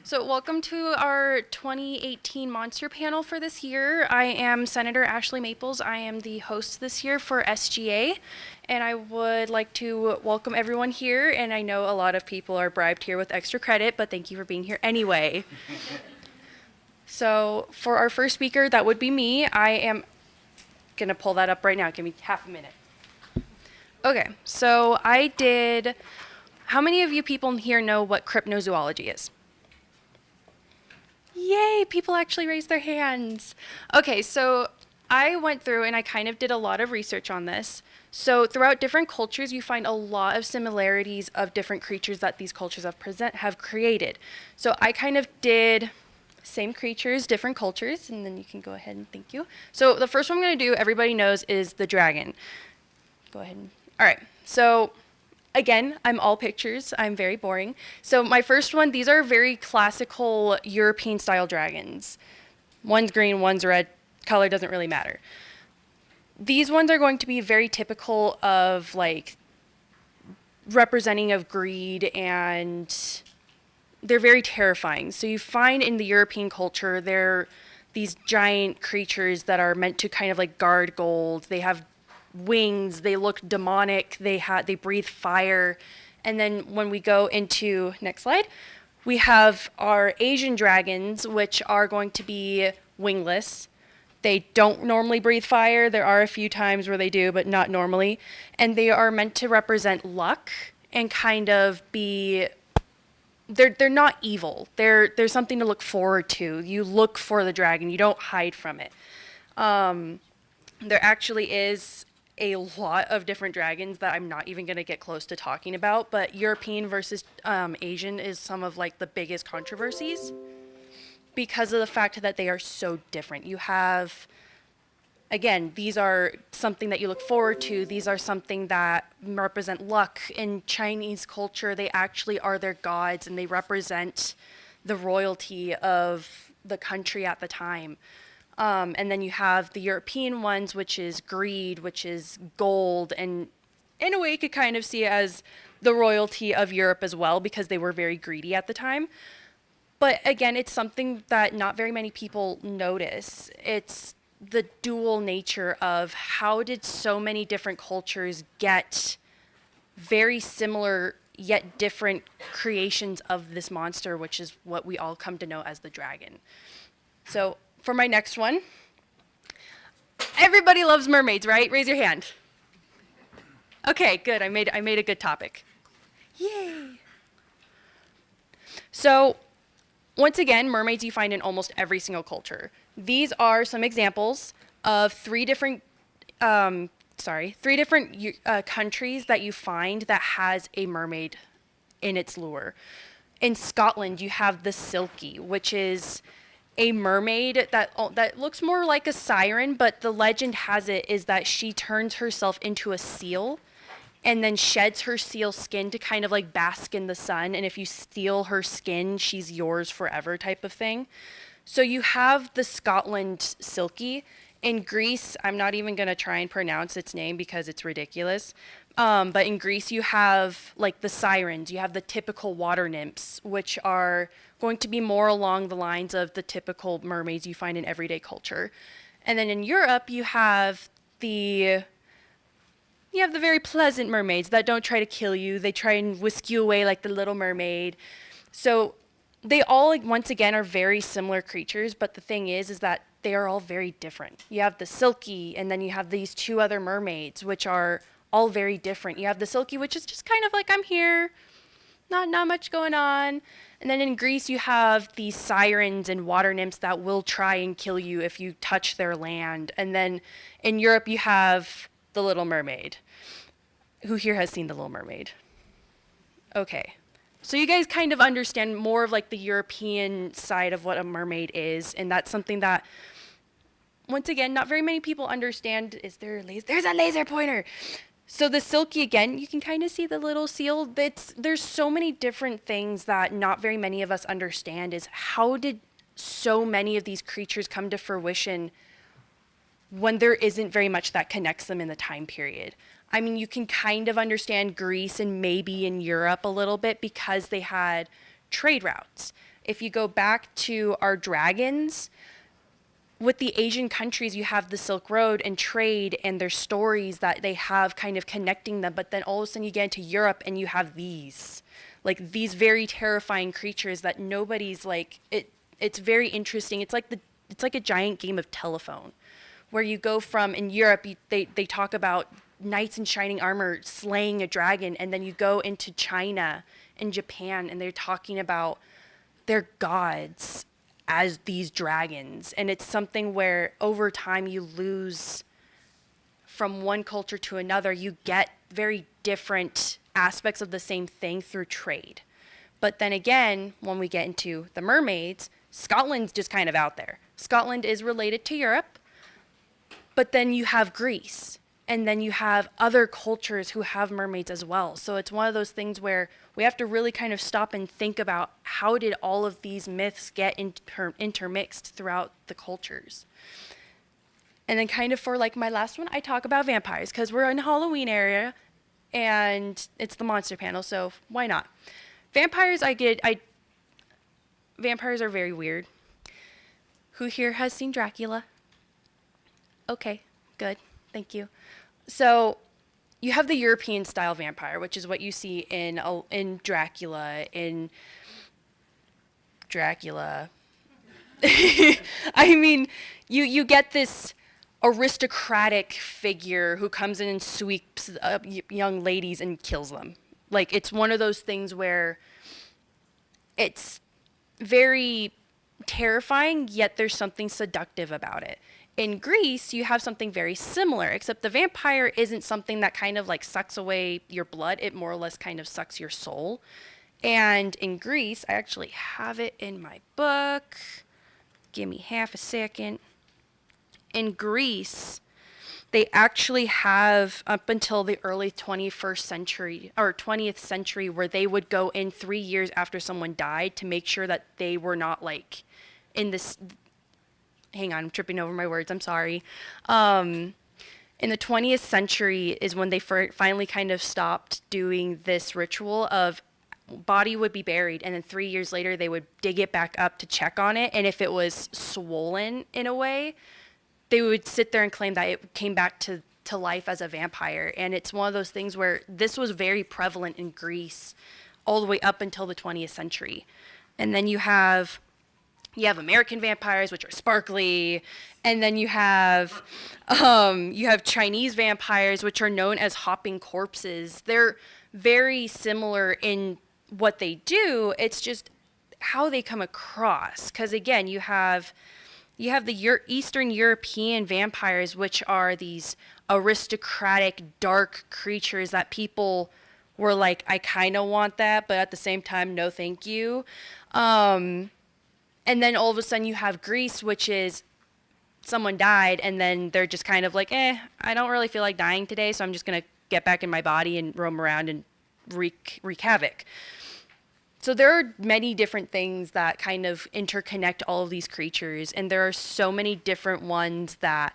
So welcome to our 2018 Monster panel for this year. I am Senator Ashley Maples. I am the host this year for SGA, and I would like to welcome everyone here, and I know a lot of people are bribed here with extra credit, but thank you for being here anyway. So for our first speaker, that would be me. I am going to pull that up right now. Give me half a minute. Okay, so how many of you people here know what cryptozoology is? Yay, people actually raised their hands. Okay, so I went through and I kind of did a lot of research on this. So throughout different cultures, you find a lot of similarities of different creatures that these cultures have created. So I kind of did same creatures, different cultures, and then you can go ahead and thank you. So the first one I'm going to do, everybody knows, is the dragon. Go ahead. All right, so again, I'm all pictures. I'm very boring. So my first one, these are very classical European style dragons. One's green, one's red. Color doesn't really matter. These ones are going to be very typical of like representing of greed, and they're very terrifying. So you find in the European culture, they're these giant creatures that are meant to kind of like guard gold. They have wings, they look demonic, they breathe fire. And then when we go into, next slide, we have our Asian dragons, which are going to be wingless. They don't normally breathe fire. There are a few times where they do, but not normally. And they are meant to represent luck and kind of be, they're not evil. They're something to look forward to. You look for the dragon, you don't hide from it. There actually is a lot of different dragons that I'm not even going to get close to talking about, but European versus Asian is some of like the biggest controversies because of the fact that they are so different. You have, again, these are something that you look forward to. These are something that represent luck. In Chinese culture, they actually are their gods, and they represent the royalty of the country at the time. And then you have the European ones, which is greed, which is gold, and in a way you could kind of see it as the royalty of Europe as well, because they were very greedy at the time. But again, it's something that not very many people notice. It's the dual nature of how did so many different cultures get very similar yet different creations of this monster, which is what we all come to know as the dragon. So for my next one, everybody loves mermaids, right? Raise your hand. Okay, good. I made a good topic. Yay. So once again, mermaids you find in almost every single culture. These are some examples of three different countries that you find that has a mermaid in its lure. In Scotland, you have the Silkie, which is a mermaid that looks more like a siren, but the legend has it is that she turns herself into a seal and then sheds her seal skin to kind of like bask in the sun. And if you steal her skin, she's yours forever type of thing. So you have the Scotland Silkie. In Greece, I'm not even going to try and pronounce its name because it's ridiculous. But in Greece, you have like the sirens. You have the typical water nymphs, which are going to be more along the lines of the typical mermaids you find in everyday culture. And then in Europe, you have the very pleasant mermaids that don't try to kill you. They try and whisk you away like the Little Mermaid. So they all, once again, are very similar creatures, but the thing is that they are all very different. You have the Silkie, and then you have these two other mermaids, which are all very different. You have the Silkie, which is just kind of like, I'm here, not much going on. And then in Greece, you have these sirens and water nymphs that will try and kill you if you touch their land. And then in Europe, you have the Little Mermaid. Who here has seen the Little Mermaid? Okay. So you guys kind of understand more of like the European side of what a mermaid is, and that's something that, once again, not very many people understand. There's a laser pointer. So the Silkie, again, you can kind of see the little seal. There's so many different things that not very many of us understand is how did so many of these creatures come to fruition when there isn't very much that connects them in the time period. I mean, you can kind of understand Greece and maybe in Europe a little bit because they had trade routes. if you go back to our dragons, with the Asian countries, you have the Silk Road and trade and their stories that they have kind of connecting them. But then all of a sudden you get into Europe and you have these, like these very terrifying creatures that nobody's like, it's very interesting. It's like a giant game of telephone where you go from, in Europe, they talk about knights in shining armor slaying a dragon. And then you go into China and Japan and they're talking about their gods as these dragons. And it's something where over time you lose from one culture to another. You get very different aspects of the same thing through trade. But then again, when we get into the mermaids, Scotland's just kind of out there. Scotland is related to Europe, but then you have Greece. And then you have other cultures who have mermaids as well. So it's one of those things where we have to really kind of stop and think about how did all of these myths get intermixed throughout the cultures. And then kind of for like my last one, I talk about vampires because we're in the Halloween area and it's the monster panel, so why not? Vampires, vampires are very weird. Who here has seen Dracula? Okay, good. Thank you. So you have the European style vampire, which is what you see in Dracula, I mean, you get this aristocratic figure who comes in and sweeps up young ladies and kills them. Like, it's one of those things where it's very terrifying, yet there's something seductive about it. In Greece, you have something very similar, except the vampire isn't something that kind of like sucks away your blood. It more or less kind of sucks your soul. And in Greece, I actually have it in my book. Give me half a second. In Greece, they actually have up until the early 21st century or 20th century where they would go in 3 years after someone died to make sure that they were not like in this. Hang on, I'm tripping over my words. I'm sorry. In the 20th century is when they finally kind of stopped doing this ritual of body would be buried and then 3 years later they would dig it back up to check on it. And if it was swollen in a way, they would sit there and claim that it came back to life as a vampire. And it's one of those things where this was very prevalent in Greece all the way up until the 20th century. And then you have American vampires, which are sparkly, and then you have Chinese vampires, which are known as hopping corpses. They're very similar in what they do. It's just how they come across. Because again, you have the Eastern European vampires, which are these aristocratic, dark creatures that people were like, I kind of want that, but at the same time, no, thank you. And then all of a sudden you have Greece, which is someone died, and then they're just kind of like, I don't really feel like dying today, so I'm just going to get back in my body and roam around and wreak havoc. So there are many different things that kind of interconnect all of these creatures, and there are so many different ones that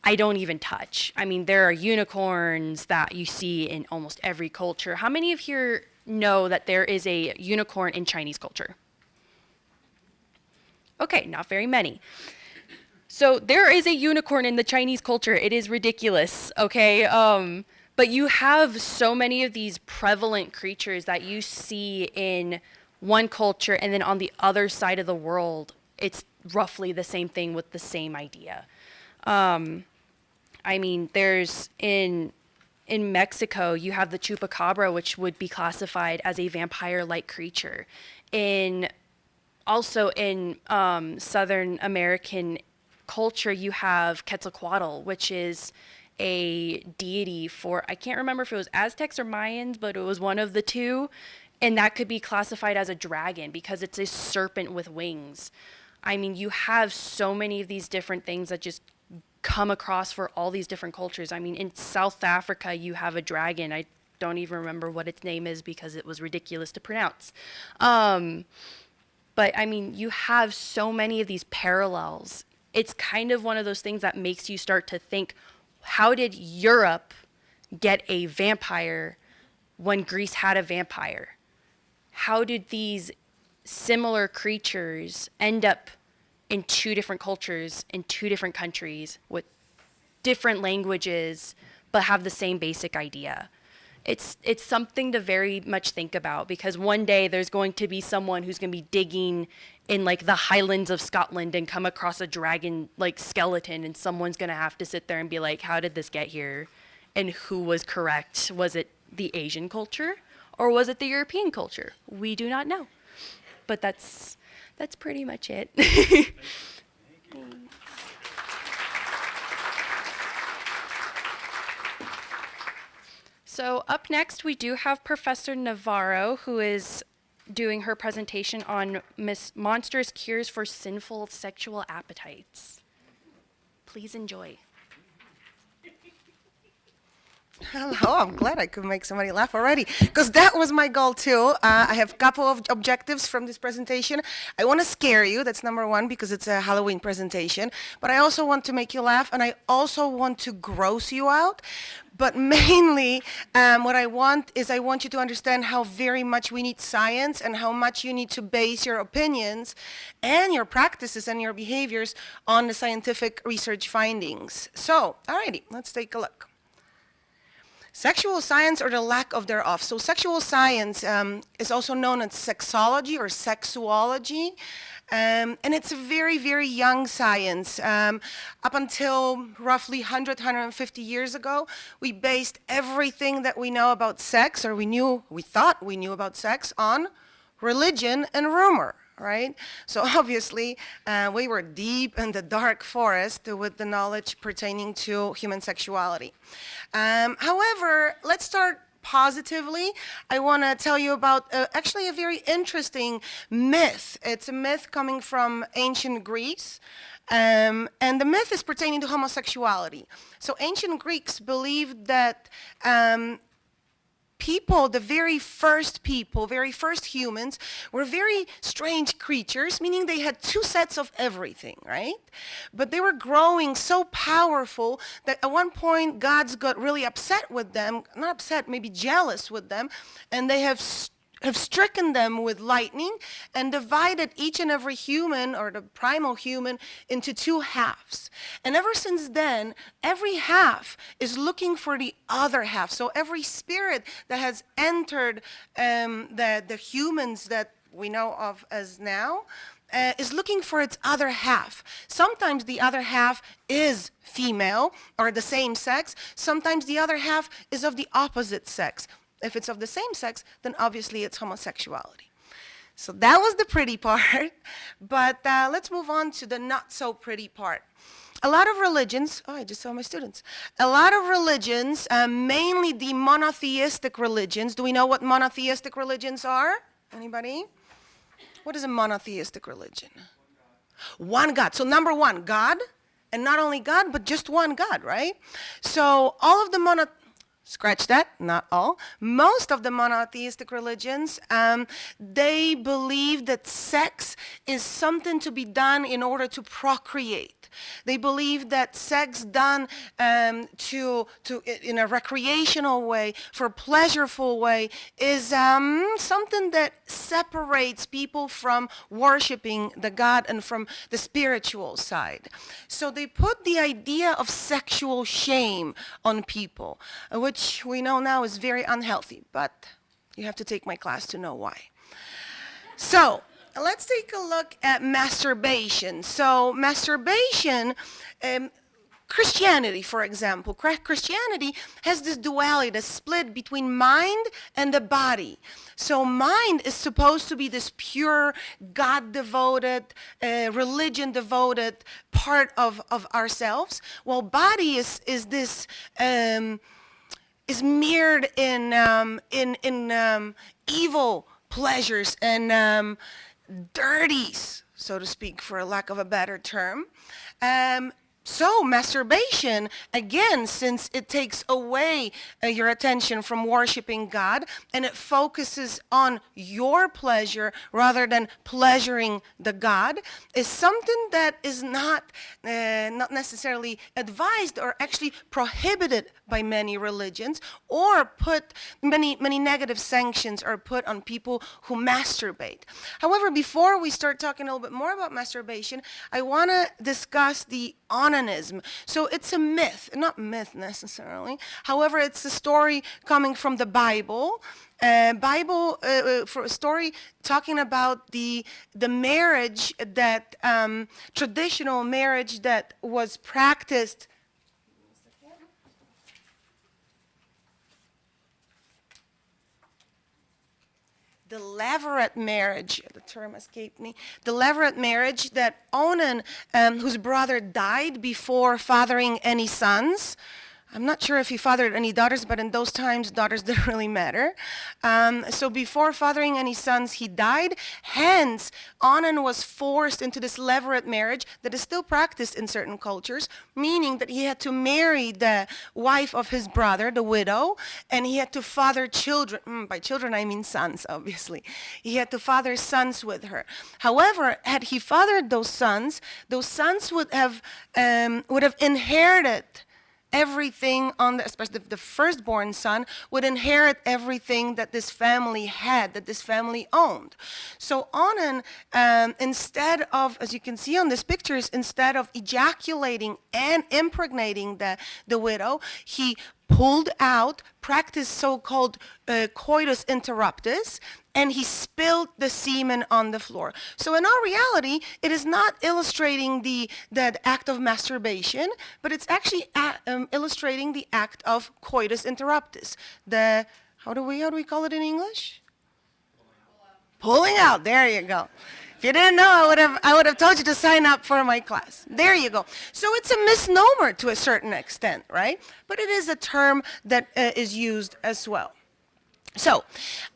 I don't even touch. I mean, there are unicorns that you see in almost every culture. How many of here know that there is a unicorn in Chinese culture? Okay, not very many. So there is a unicorn in the Chinese culture. It is ridiculous, okay? But you have so many of these prevalent creatures that you see in one culture, and then on the other side of the world, it's roughly the same thing with the same idea. I mean, there's in Mexico, you have the chupacabra, which would be classified as a vampire-like creature. Also in Southern American culture, you have Quetzalcoatl, which is a deity for, I can't remember if it was Aztecs or Mayans, but it was one of the two. And that could be classified as a dragon because it's a serpent with wings. I mean, you have so many of these different things that just come across for all these different cultures. I mean, in South Africa, you have a dragon. I don't even remember what its name is because it was ridiculous to pronounce. But I mean, you have so many of these parallels. It's kind of one of those things that makes you start to think, how did Europe get a vampire when Greece had a vampire? How did these similar creatures end up in two different cultures, in two different countries, with different languages, but have the same basic idea. It's something to very much think about, because one day there's going to be someone who's going to be digging in like the Highlands of Scotland and come across a dragon like skeleton, and someone's going to have to sit there and be like, how did this get here? And who was correct? Was it the Asian culture or was it the European culture? We do not know. But that's pretty much it. So up next, we do have Professor Navarro, who is doing her presentation on Monstrous Cures for Sinful Sexual Appetites. Please enjoy. Hello, I'm glad I could make somebody laugh already, because that was my goal too. I have a couple of objectives from this presentation. I want to scare you, that's number one, because it's a Halloween presentation, but I also want to make you laugh, and I also want to gross you out. But mainly, what I want is I want you to understand how very much we need science and how much you need to base your opinions and your practices and your behaviors on the scientific research findings. So, alrighty, let's take a look. Sexual science, or the lack of thereof. So sexual science is also known as sexology or sexuology. And it's a very, very young science. Up until roughly 100, 150 years ago, we based everything that we know about sex, or we thought we knew about sex, on religion and rumor. Right? So obviously, we were deep in the dark forest with the knowledge pertaining to human sexuality. However, let's start positively. I want to tell you about actually a very interesting myth. It's a myth coming from ancient Greece. And the myth is pertaining to homosexuality. So ancient Greeks believed that people, the very first humans, were very strange creatures, meaning they had two sets of everything, right? But they were growing so powerful that at one point gods got really upset with them, not upset, maybe jealous with them, and they have stricken them with lightning and divided each and every human, or the primal human, into two halves. And ever since then, every half is looking for the other half. So every spirit that has entered the humans that we know of as now is looking for its other half. Sometimes the other half is female or the same sex. Sometimes the other half is of the opposite sex. If it's of the same sex, then obviously it's homosexuality. So that was the pretty part, but let's move on to the not so pretty part. A lot of religions, oh, I just saw my students. A lot of religions, mainly the monotheistic religions. Do we know what monotheistic religions are? Anybody? What is a monotheistic religion? One God. So number one, God, and not only God, but just one God, right? So all of the scratch that, not all. Most of the monotheistic religions, they believe that sex is something to be done in order to procreate. They believe that sex done in a recreational way, for a pleasureful way, is something that separates people from worshiping the God and from the spiritual side. So they put the idea of sexual shame on people, which we know now is very unhealthy, but you have to take my class to know why. So let's take a look at masturbation. So masturbation, Christianity, for example, Christianity has this duality, the split between mind and the body. So mind is supposed to be this pure, God-devoted, religion-devoted part of ourselves, while body is this is mirrored in evil pleasures and dirties, so to speak, for lack of a better term. So masturbation, again, since it takes away your attention from worshiping God and it focuses on your pleasure rather than pleasuring the God, is something that is not necessarily advised or actually prohibited by many religions, or put many negative sanctions are put on people who masturbate. However, before we start talking a little bit more about masturbation, I want to discuss the onanism. So it's a myth, not myth necessarily. However, it's a story coming from the Bible. For a story talking about the marriage that traditional marriage that was practiced. The levirate marriage, the term escaped me, the levirate marriage that Onan, whose brother died before fathering any sons. I'm not sure if he fathered any daughters, but in those times, daughters didn't really matter. So before fathering any sons, he died. Hence, Onan was forced into this levirate marriage that is still practiced in certain cultures, meaning that he had to marry the wife of his brother, the widow, and he had to father children. By children, I mean sons, obviously. He had to father sons with her. However, had he fathered those sons would have inherited everything on especially the firstborn son would inherit everything that this family had, that this family owned. So Onan, instead of, as you can see on these pictures, instead of ejaculating and impregnating the widow, he pulled out, practiced so-called coitus interruptus, and he spilled the semen on the floor. So in our reality, it is not illustrating the act of masturbation, but it's actually illustrating the act of coitus interruptus. How do we call it in English? Pulling out. There you go. If you didn't know, I would have told you to sign up for my class. There you go. So it's a misnomer to a certain extent, right? But it is a term that is used as well. So,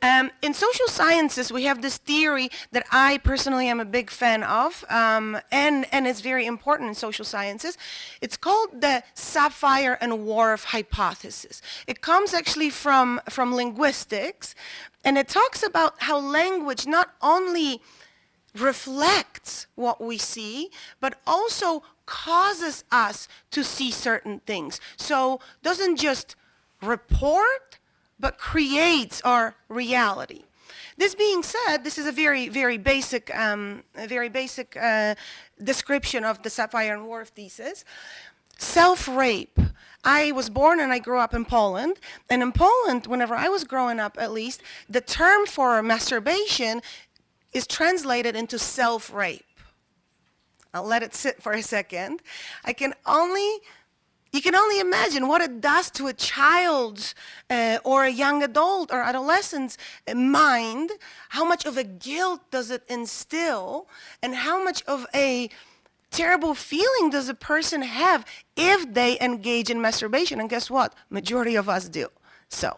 in social sciences, we have this theory that I personally am a big fan of, and it's very important in social sciences. It's called the sapphire and whorf hypothesis. It comes actually from linguistics, and it talks about how language not only reflects what we see, but also causes us to see certain things. So, doesn't just report, but creates our reality. This being said, this is a very basic description of the sapphire and whorf thesis. Self-rape. I was born and I grew up in Poland, and in Poland, whenever I was growing up at least, the term for masturbation is translated into self-rape. I'll let it sit for a second. You can only imagine what it does to a child's or a young adult or adolescent's mind. How much of a guilt does it instill, and how much of a terrible feeling does a person have if they engage in masturbation? And guess what? Majority of us do. So,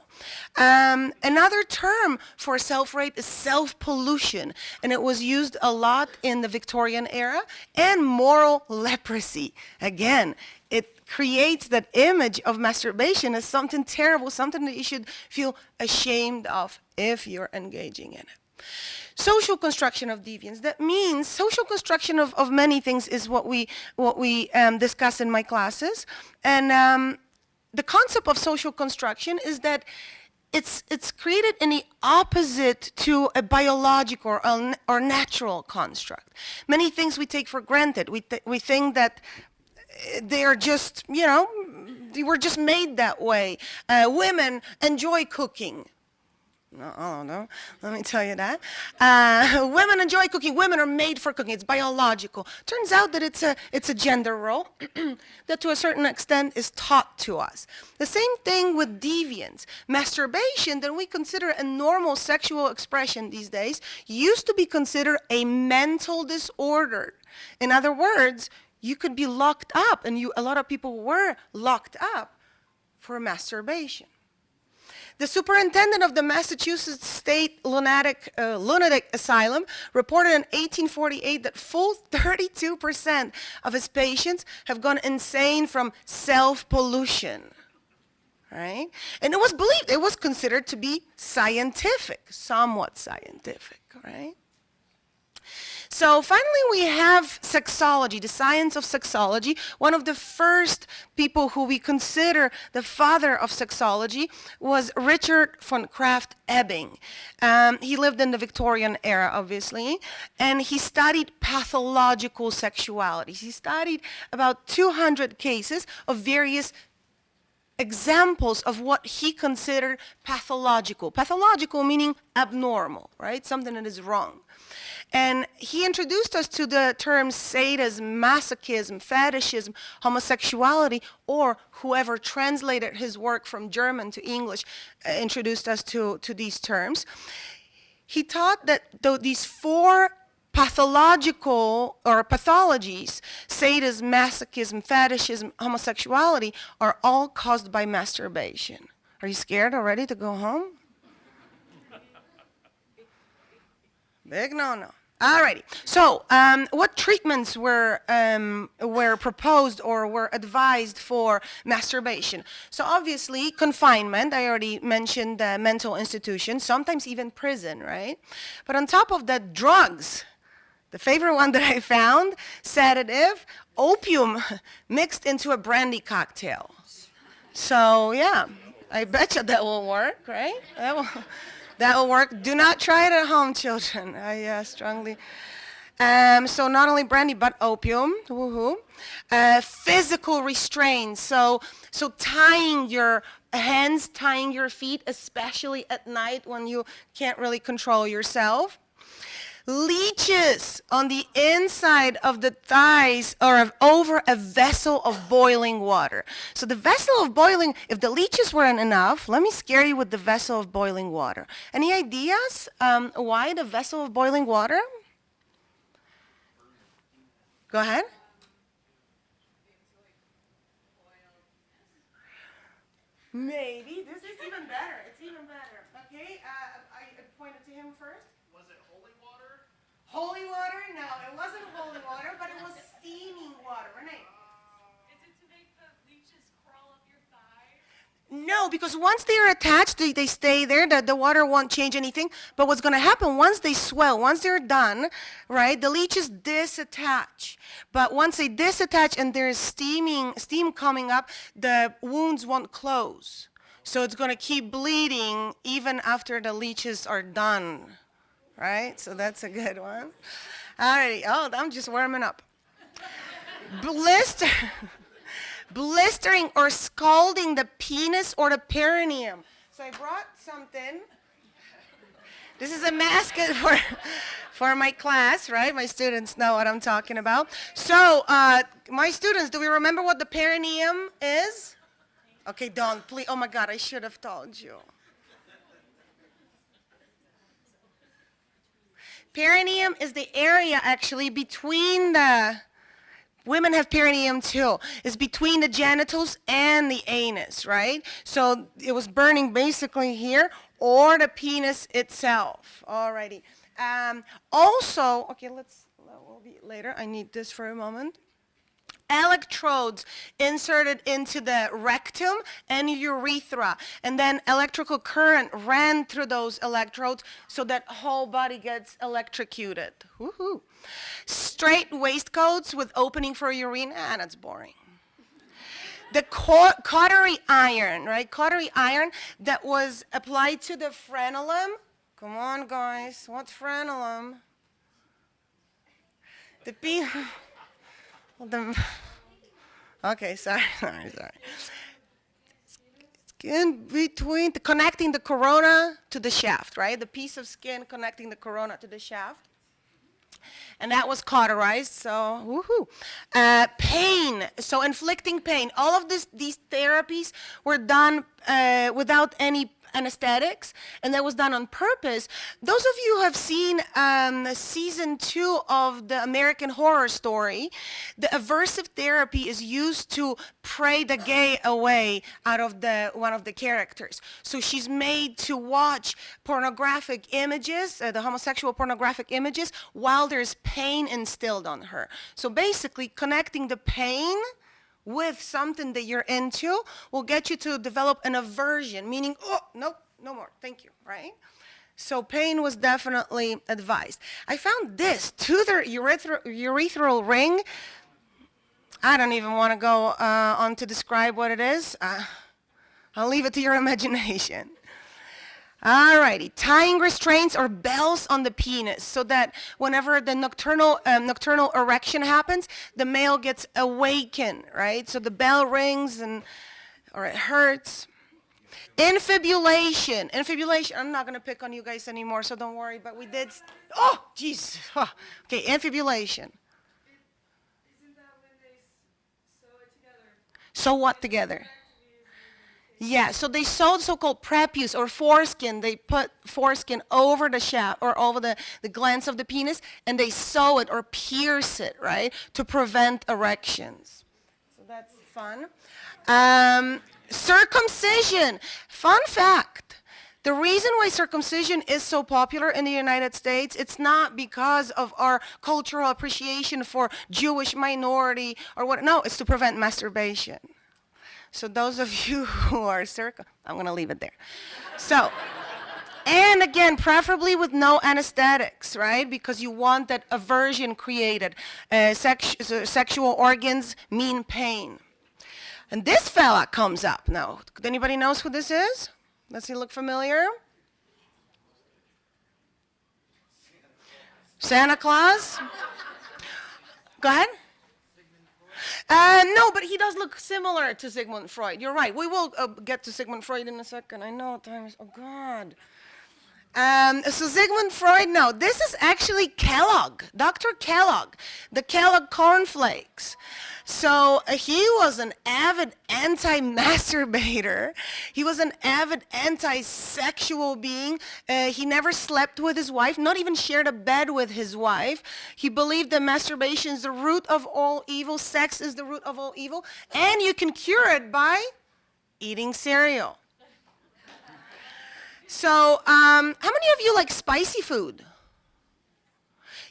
another term for self-rape is self-pollution, and it was used a lot in the Victorian era, and moral leprosy. Again, it creates that image of masturbation as something terrible, something that you should feel ashamed of if you're engaging in it. Social construction of deviance. That means social construction of many things is what we discuss in my classes, and the concept of social construction is that it's created in the opposite to a biological or natural construct. Many things we take for granted. We think that they are just, they were just made that way. Women enjoy cooking. No, let me tell you that. Women enjoy cooking. Women are made for cooking. It's biological. Turns out that it's a gender role that to a certain extent is taught to us. The same thing with deviance. Masturbation, that we consider a normal sexual expression these days, used to be considered a mental disorder. In other words, you could be locked up, and a lot of people were locked up for masturbation. The superintendent of the Massachusetts State Lunatic Asylum reported in 1848 that full 32% of his patients have gone insane from self-pollution. Right? And it was believed, it was considered to be scientific, somewhat scientific, right? So finally we have sexology, the science of sexology. One of the first people who we consider the father of sexology was Richard von Krafft-Ebing. He lived in the Victorian era, obviously, and he studied pathological sexuality. He studied about 200 cases of various examples of what he considered pathological. Pathological meaning abnormal, right? Something that is wrong. And he introduced us to the terms sadism, masochism, fetishism, homosexuality, or whoever translated his work from German to English introduced us to these terms. He taught that these four pathological or pathologies, sadism, masochism, fetishism, homosexuality, are all caused by masturbation. Are you scared already to go home? Big no-no. Alrighty. So, what treatments were proposed or were advised for masturbation? So obviously, confinement. I already mentioned the mental institution, sometimes even prison, right? But on top of that, drugs. The favorite one that I found, sedative, opium mixed into a brandy cocktail. So yeah, I bet you that will work, right? That will work. Do not try it at home, children. I strongly. So not only brandy, but opium. Woohoo. Physical restraints. So tying your hands, tying your feet, especially at night when you can't really control yourself. Leeches on the inside of the thighs or over a vessel of boiling water. So the vessel of boiling, if the leeches weren't enough, let me scare you with the vessel of boiling water. Any ideas why the vessel of boiling water? Go ahead. Maybe. This is even better. It's even better. Okay, I pointed to him first. Holy water? No, it wasn't holy water, but it was steaming water. Renee? Is it to make the leeches crawl up your thighs? No, because once they are attached, they stay there. The water won't change anything. But what's going to happen, once they swell, once they're done, right, the leeches disattach. But once they disattach and there's steam coming up, the wounds won't close. So it's going to keep bleeding even after the leeches are done. Right? So that's a good one. All right. Oh, I'm just warming up. Blistering or scalding the penis or the perineum. So I brought something. This is a mask for my class, right? My students know what I'm talking about. So my students, do we remember what the perineum is? Okay, don't. Please. Oh, my God. I should have told you. Perineum is the area actually between the, women have perineum too, it's between the genitals and the anus, right? So it was burning basically here or the penis itself. Alrighty. Also, okay, that will be later. I need this for a moment. Electrodes inserted into the rectum and urethra, and then electrical current ran through those electrodes so that whole body gets electrocuted. Woohoo. Straight waistcoats with opening for urine, that's boring. The cautery iron, right? Cautery iron that was applied to the frenulum. Come on, guys, what's frenulum? Okay, sorry. Skin between, connecting the corona to the shaft, right? The piece of skin connecting the corona to the shaft. And that was cauterized, so woohoo. Pain, so inflicting pain. All of these therapies were done without any anesthetics, and that was done on purpose. Those of you who have seen season 2 of the American Horror Story, the aversive therapy is used to pray the gay away out of one of the characters. So she's made to watch pornographic images, the homosexual pornographic images, while there's pain instilled on her. So basically connecting the pain with something that you're into will get you to develop an aversion, meaning, oh, nope, no more, thank you, right? So pain was definitely advised. I found this, toothed urethral ring. I don't even want to go on to describe what it is. I'll leave it to your imagination. Alrighty, tying restraints or bells on the penis so that whenever the nocturnal erection happens, the male gets awakened, right? So the bell rings or it hurts. Infibulation, I'm not gonna pick on you guys anymore, so don't worry, but we did, oh, jeez. Okay, infibulation. Isn't that when they sew it together? Sew what together? Yeah, so they sew so-called prepuce or foreskin. They put foreskin over the shaft or over the glans of the penis, and they sew it or pierce it, right, to prevent erections. So that's fun. Circumcision. Fun fact. The reason why circumcision is so popular in the United States, it's not because of our cultural appreciation for Jewish minority or what. No, it's to prevent masturbation. So those of you who are I'm going to leave it there. So, and again, preferably with no anesthetics, right? Because you want that aversion created. Sexual organs mean pain. And this fella comes up now. Anybody knows who this is? Does he look familiar? Santa Claus? Go ahead. No, but he does look similar to Sigmund Freud. You're right. We will get to Sigmund Freud in a second. I know time is, oh God. So Sigmund Freud, no, this is actually Kellogg, Dr. Kellogg, the Kellogg cornflakes. So he was an avid anti-masturbator. He was an avid anti-sexual being. He never slept with his wife, not even shared a bed with his wife. He believed that masturbation is the root of all evil, sex is the root of all evil, and you can cure it by eating cereal. So, how many of you like spicy food?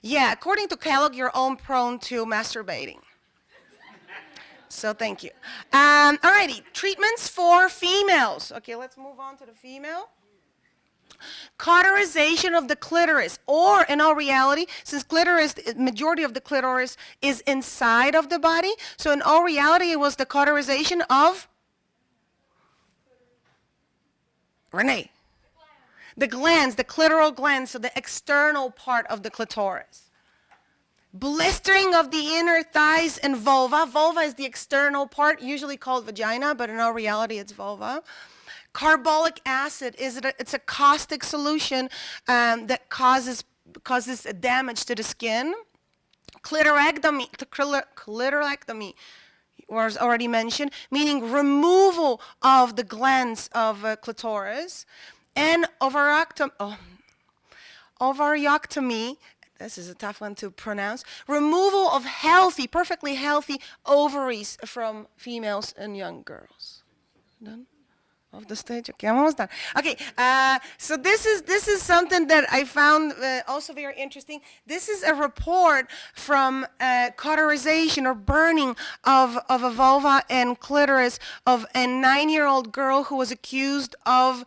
Yeah, according to Kellogg, you're all prone to masturbating. So thank you. Alrighty, treatments for females. Okay, let's move on to the female. Cauterization of the clitoris, or in all reality, since clitoris, the majority of the clitoris is inside of the body, so in all reality, it was the cauterization of Renee. The glands, the clitoral glands, so the external part of the clitoris. Blistering of the inner thighs and vulva. Vulva is the external part, usually called vagina, but in all reality it's vulva. Carbolic acid, it's a caustic solution that causes damage to the skin. Clitorectomy was already mentioned, meaning removal of the glands of clitoris. And ovariotomy, this is a tough one to pronounce, removal of perfectly healthy ovaries from females and young girls. Done? Off the stage? Okay, I'm almost done. Okay, so this is something that I found also very interesting. This is a report from cauterization or burning of a vulva and clitoris of a 9-year-old girl who was accused of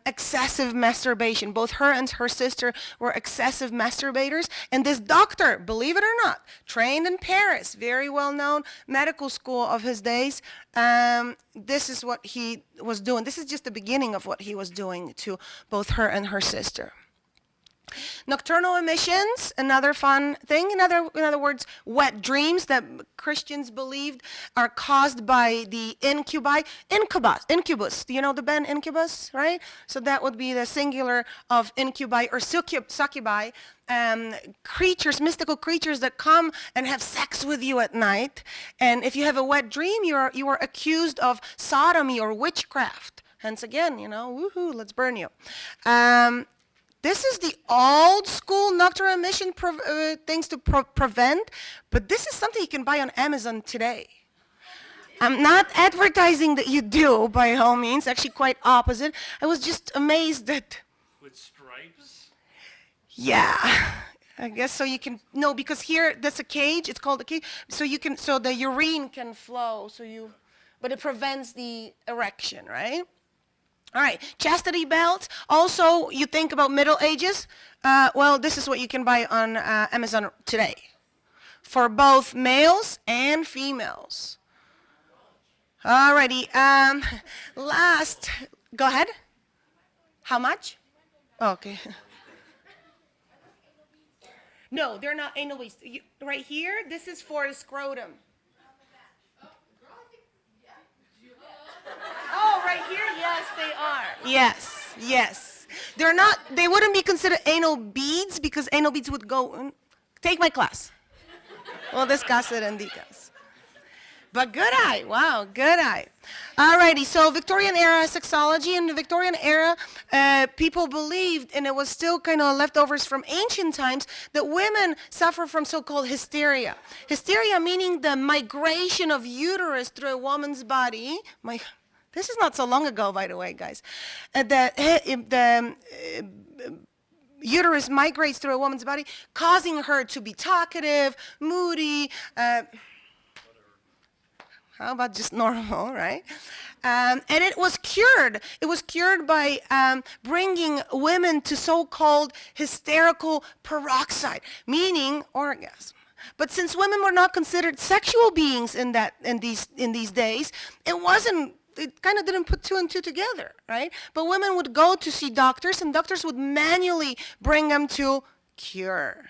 excessive masturbation. Both her and her sister were excessive masturbators, and this doctor, believe it or not, trained in Paris, very well-known medical school of his days, this is what he was doing. This is just the beginning of what he was doing to both her and her sister. Nocturnal emissions, another fun thing. In other words, wet dreams that Christians believed are caused by the incubus. Do you know the band Incubus, right? So that would be the singular of incubi or succubi, creatures, mystical creatures that come and have sex with you at night. And if you have a wet dream, you are accused of sodomy or witchcraft. Hence again, woohoo, let's burn you. This is the old school nocturnal emission things to prevent, but this is something you can buy on Amazon today. I'm not advertising that you do, by all means, actually quite opposite. I was just amazed that... With stripes? Yeah, I guess so you can, no, because here, that's a cage, it's called a cage, so the urine can flow, but it prevents the erection, right? All right, chastity belt. Also, you think about Middle Ages. Well, this is what you can buy on Amazon today for both males and females. Alrighty, last, go ahead. How much? Okay. No, they're not anal beads. Right here, this is for the scrotum. Oh, right here, yes, they are. Yes. They wouldn't be considered anal beads because anal beads would go, take my class. We'll discuss it in details. But good eye, wow, good eye. Alrighty, so Victorian era sexology. In the Victorian era, people believed, and it was still kind of leftovers from ancient times, that women suffer from so-called hysteria. Hysteria meaning the migration of uterus through a woman's body. This is not so long ago, by the way, guys. The uterus migrates through a woman's body, causing her to be talkative, moody, how about just normal, right? And it was cured. It was cured by bringing women to so-called hysterical peroxide, meaning orgasm. But since women were not considered sexual beings in these days, it kind of didn't put two and two together, right? But women would go to see doctors, and doctors would manually bring them to cure,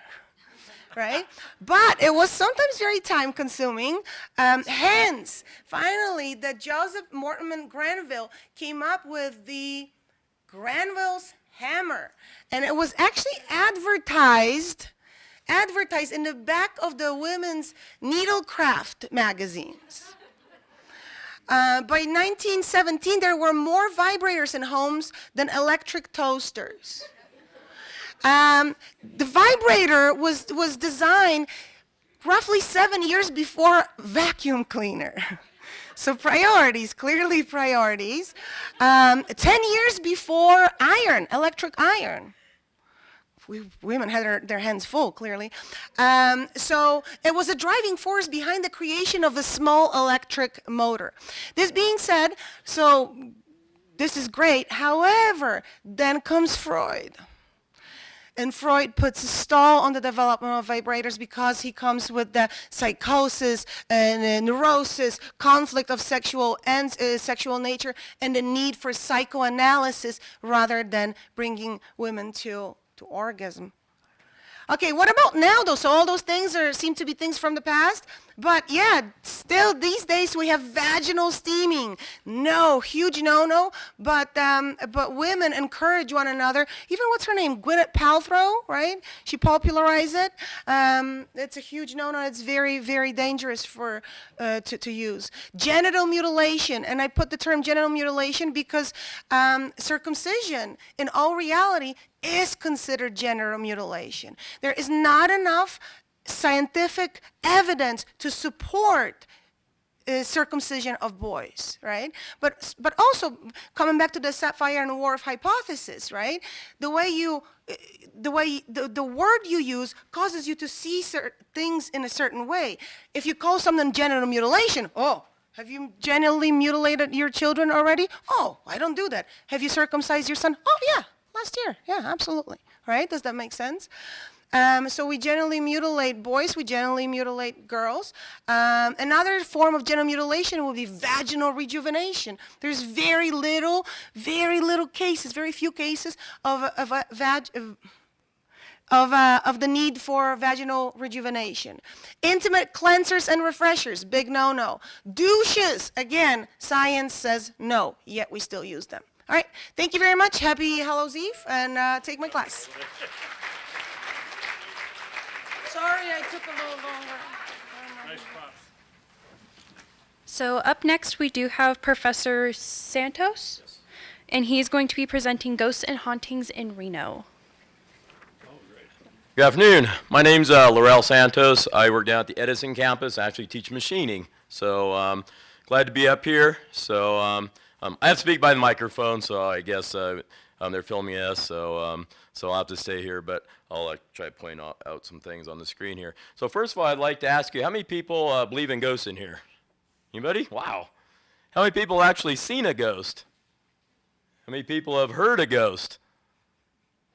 right? But it was sometimes very time-consuming. Hence, finally, that Joseph Mortimer Granville came up with the Granville's hammer, and it was actually advertised in the back of the women's needlecraft magazines. By 1917, there were more vibrators in homes than electric toasters. The vibrator was designed roughly 7 years before vacuum cleaner. So priorities, clearly priorities. 10 years before iron, electric iron. Women had their hands full, clearly. So it was a driving force behind the creation of a small electric motor. This being said, so this is great. However, then comes Freud. And Freud puts a stall on the development of vibrators because he comes with the psychosis and neurosis, conflict of sexual and sexual nature, and the need for psychoanalysis rather than bringing women to orgasm. Okay, what about now though? So all those things seem to be things from the past, but yeah, still these days we have vaginal steaming. No, huge no-no, but women encourage one another. Even what's her name? Gwyneth Paltrow, right? She popularized it. It's a huge no-no. It's very, very dangerous to use. Genital mutilation, and I put the term genital mutilation because circumcision, in all reality, is considered genital mutilation. There is not enough scientific evidence to support circumcision of boys, right? But also coming back to the Sapphire and Whorf hypothesis, right? The word you use causes you to see certain things in a certain way. If you call something genital mutilation, oh, have you genitally mutilated your children already? Oh, I don't do that. Have you circumcised your son? Oh yeah, last year. Yeah, absolutely. Right? Does that make sense? So we generally mutilate boys, we generally mutilate girls. Another form of genital mutilation would be vaginal rejuvenation. There's very little cases, very few cases of the need for vaginal rejuvenation. Intimate cleansers and refreshers, big no-no. Douches, again, science says no, yet we still use them. All right, thank you very much. Happy Hallows Eve, and take my class. Sorry I took a little longer. Nice props. So up next we do have Professor Santos. and he's going to be presenting Ghosts and Hauntings in Reno. Good afternoon. My name's Laure'L Santos. I work down at the Edison campus. I actually teach machining. So glad to be up here. So I have to speak by the microphone, so I guess they're filming us. So I'll have to stay here, but I'll try to point out some things on the screen here. So first of all, I'd like to ask you, how many people believe in ghosts in here? Anybody? Wow. How many people have actually seen a ghost? How many people have heard a ghost?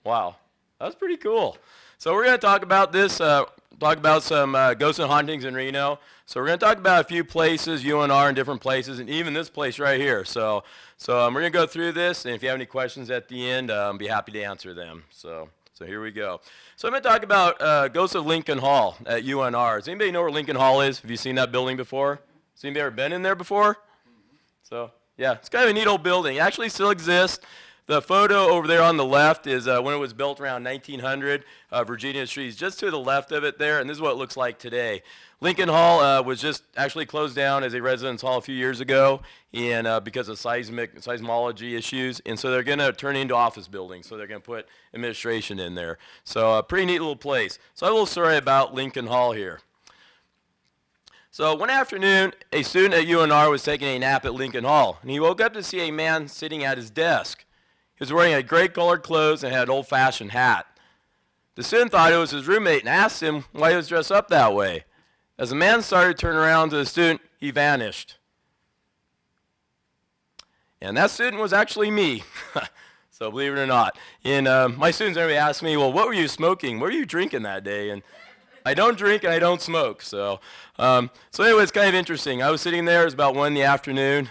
Wow. That's pretty cool. So we're going to talk about this, talk about some ghosts and hauntings in Reno. So we're going to talk about a few places, UNR in different places, and even this place right here. So we're going to go through this, and if you have any questions at the end, I'll be happy to answer them. So here we go. So I'm going to talk about Ghosts of Lincoln Hall at UNR. Does anybody know where Lincoln Hall is? Have you seen that building before? Has anybody ever been in there before? So yeah, it's kind of a neat old building. It actually still exists. The photo over there on the left is when it was built around 1900. Virginia Street is just to the left of it there, and this is what it looks like today. Lincoln Hall was just actually closed down as a residence hall a few years ago, and because of seismology issues, and so they're going to turn into office buildings. So they're going to put administration in there. So a pretty neat little place. So I have a little story about Lincoln Hall here. So one afternoon, a student at UNR was taking a nap at Lincoln Hall, and he woke up to see a man sitting at his desk. He was wearing a gray-colored clothes and had an old-fashioned hat. The student thought it was his roommate and asked him why he was dressed up that way. As the man started to turn around to the student, he vanished. And that student was actually me. So believe it or not. And my students everybody asked me, well, what were you smoking? What were you drinking that day? And I don't drink and I don't smoke. So anyway, it's kind of interesting. I was sitting there. It was about 1 in the afternoon.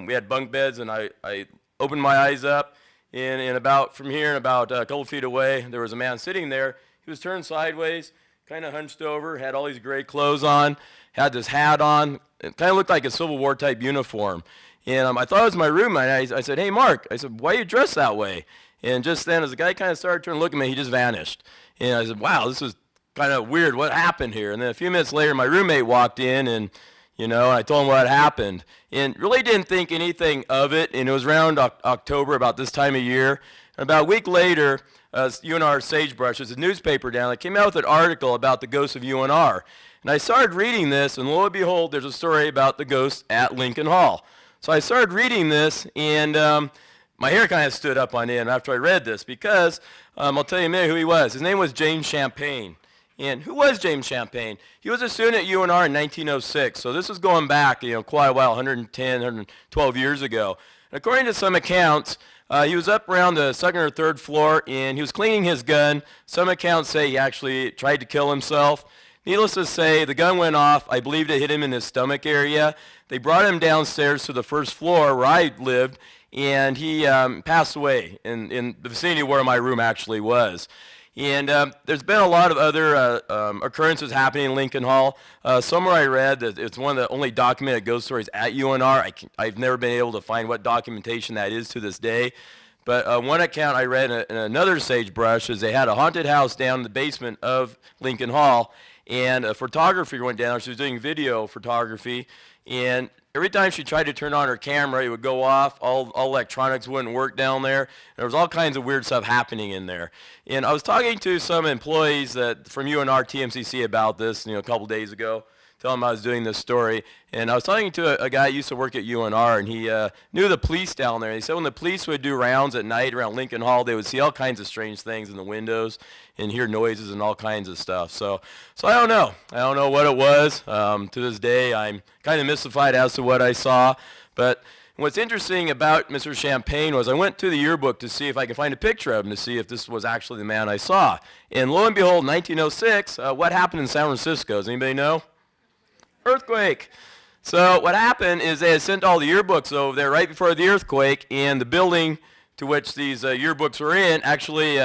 We had bunk beds, and I opened my eyes up. And about from here and about a couple feet away, there was a man sitting there. He was turned sideways, kind of hunched over, had all these gray clothes on, had this hat on. It kind of looked like a Civil War type uniform. And I thought it was my roommate. I said, hey, Mark. I said, why are you dressed that way? And just then, as the guy kind of started turning to look at me, he just vanished. And I said, wow, this is kind of weird. What happened here? And then a few minutes later, my roommate walked in, and I told him what happened, and really didn't think anything of it. And it was around October, about this time of year. And about a week later, UNR Sagebrush, there's a newspaper down that came out with an article about the ghosts of UNR. And I started reading this, and lo and behold, there's a story about the ghosts at Lincoln Hall. So I started reading this, and my hair kind of stood up on end after I read this, because I'll tell you in a minute who he was. His name was James Champagne. And who was James Champagne? He was a student at UNR in 1906, so this is going back, quite a while, 110, 112 years ago. And according to some accounts, he was up around the second or third floor, and he was cleaning his gun. Some accounts say he actually tried to kill himself. Needless to say, the gun went off. I believe it hit him in his stomach area. They brought him downstairs to the first floor where I lived, and he passed away in the vicinity where my room actually was. And there's been a lot of other occurrences happening in Lincoln Hall. Somewhere I read that it's one of the only documented ghost stories at UNR. I've never been able to find what documentation that is to this day. But one account I read in another Sagebrush is they had a haunted house down in the basement of Lincoln Hall, and a photographer went down. She was doing video photography, and every time she tried to turn on her camera, it would go off. All electronics wouldn't work down there. There was all kinds of weird stuff happening in there. And I was talking to some employees from UNR TMCC about this, a couple days ago, telling them I was doing this story. And I was talking to a guy who used to work at UNR, and he knew the police down there. He said when the police would do rounds at night around Lincoln Hall, they would see all kinds of strange things in the windows and hear noises and all kinds of stuff. So I don't know. I don't know what it was. To this day, I'm kind of mystified as to what I saw. But what's interesting about Mr. Champagne was I went to the yearbook to see if I could find a picture of him to see if this was actually the man I saw. And lo and behold, 1906, what happened in San Francisco? Does anybody know? Earthquake. So what happened is they had sent all the yearbooks over there right before the earthquake, and the building to which these yearbooks were in actually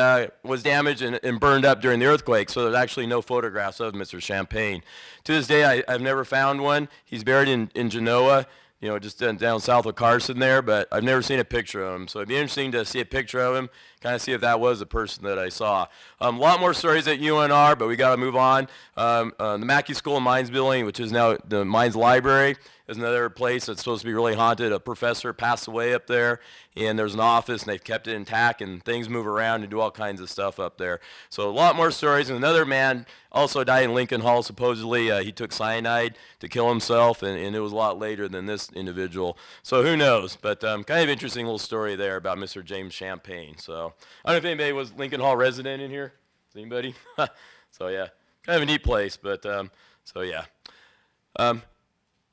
was damaged and burned up during the earthquake. So there's actually no photographs of Mr. Champagne. To this day, I've never found one. He's buried in Genoa, just down south of Carson there, but I've never seen a picture of him. So it'd be interesting to see a picture of him, kind of see if that was the person that I saw. A lot more stories at UNR, but we got to move on. The Mackey School of Mines building, which is now the Mines Library, is another place that's supposed to be really haunted. A professor passed away up there, and there's an office, and they've kept it intact, and things move around and do all kinds of stuff up there. So a lot more stories. And another man also died in Lincoln Hall, supposedly. He took cyanide to kill himself, and it was a lot later than this individual. So who knows? But kind of interesting little story there about Mr. James Champagne. So I don't know if anybody was Lincoln Hall resident in here. Is anybody? So yeah, kind of a neat place. But so yeah.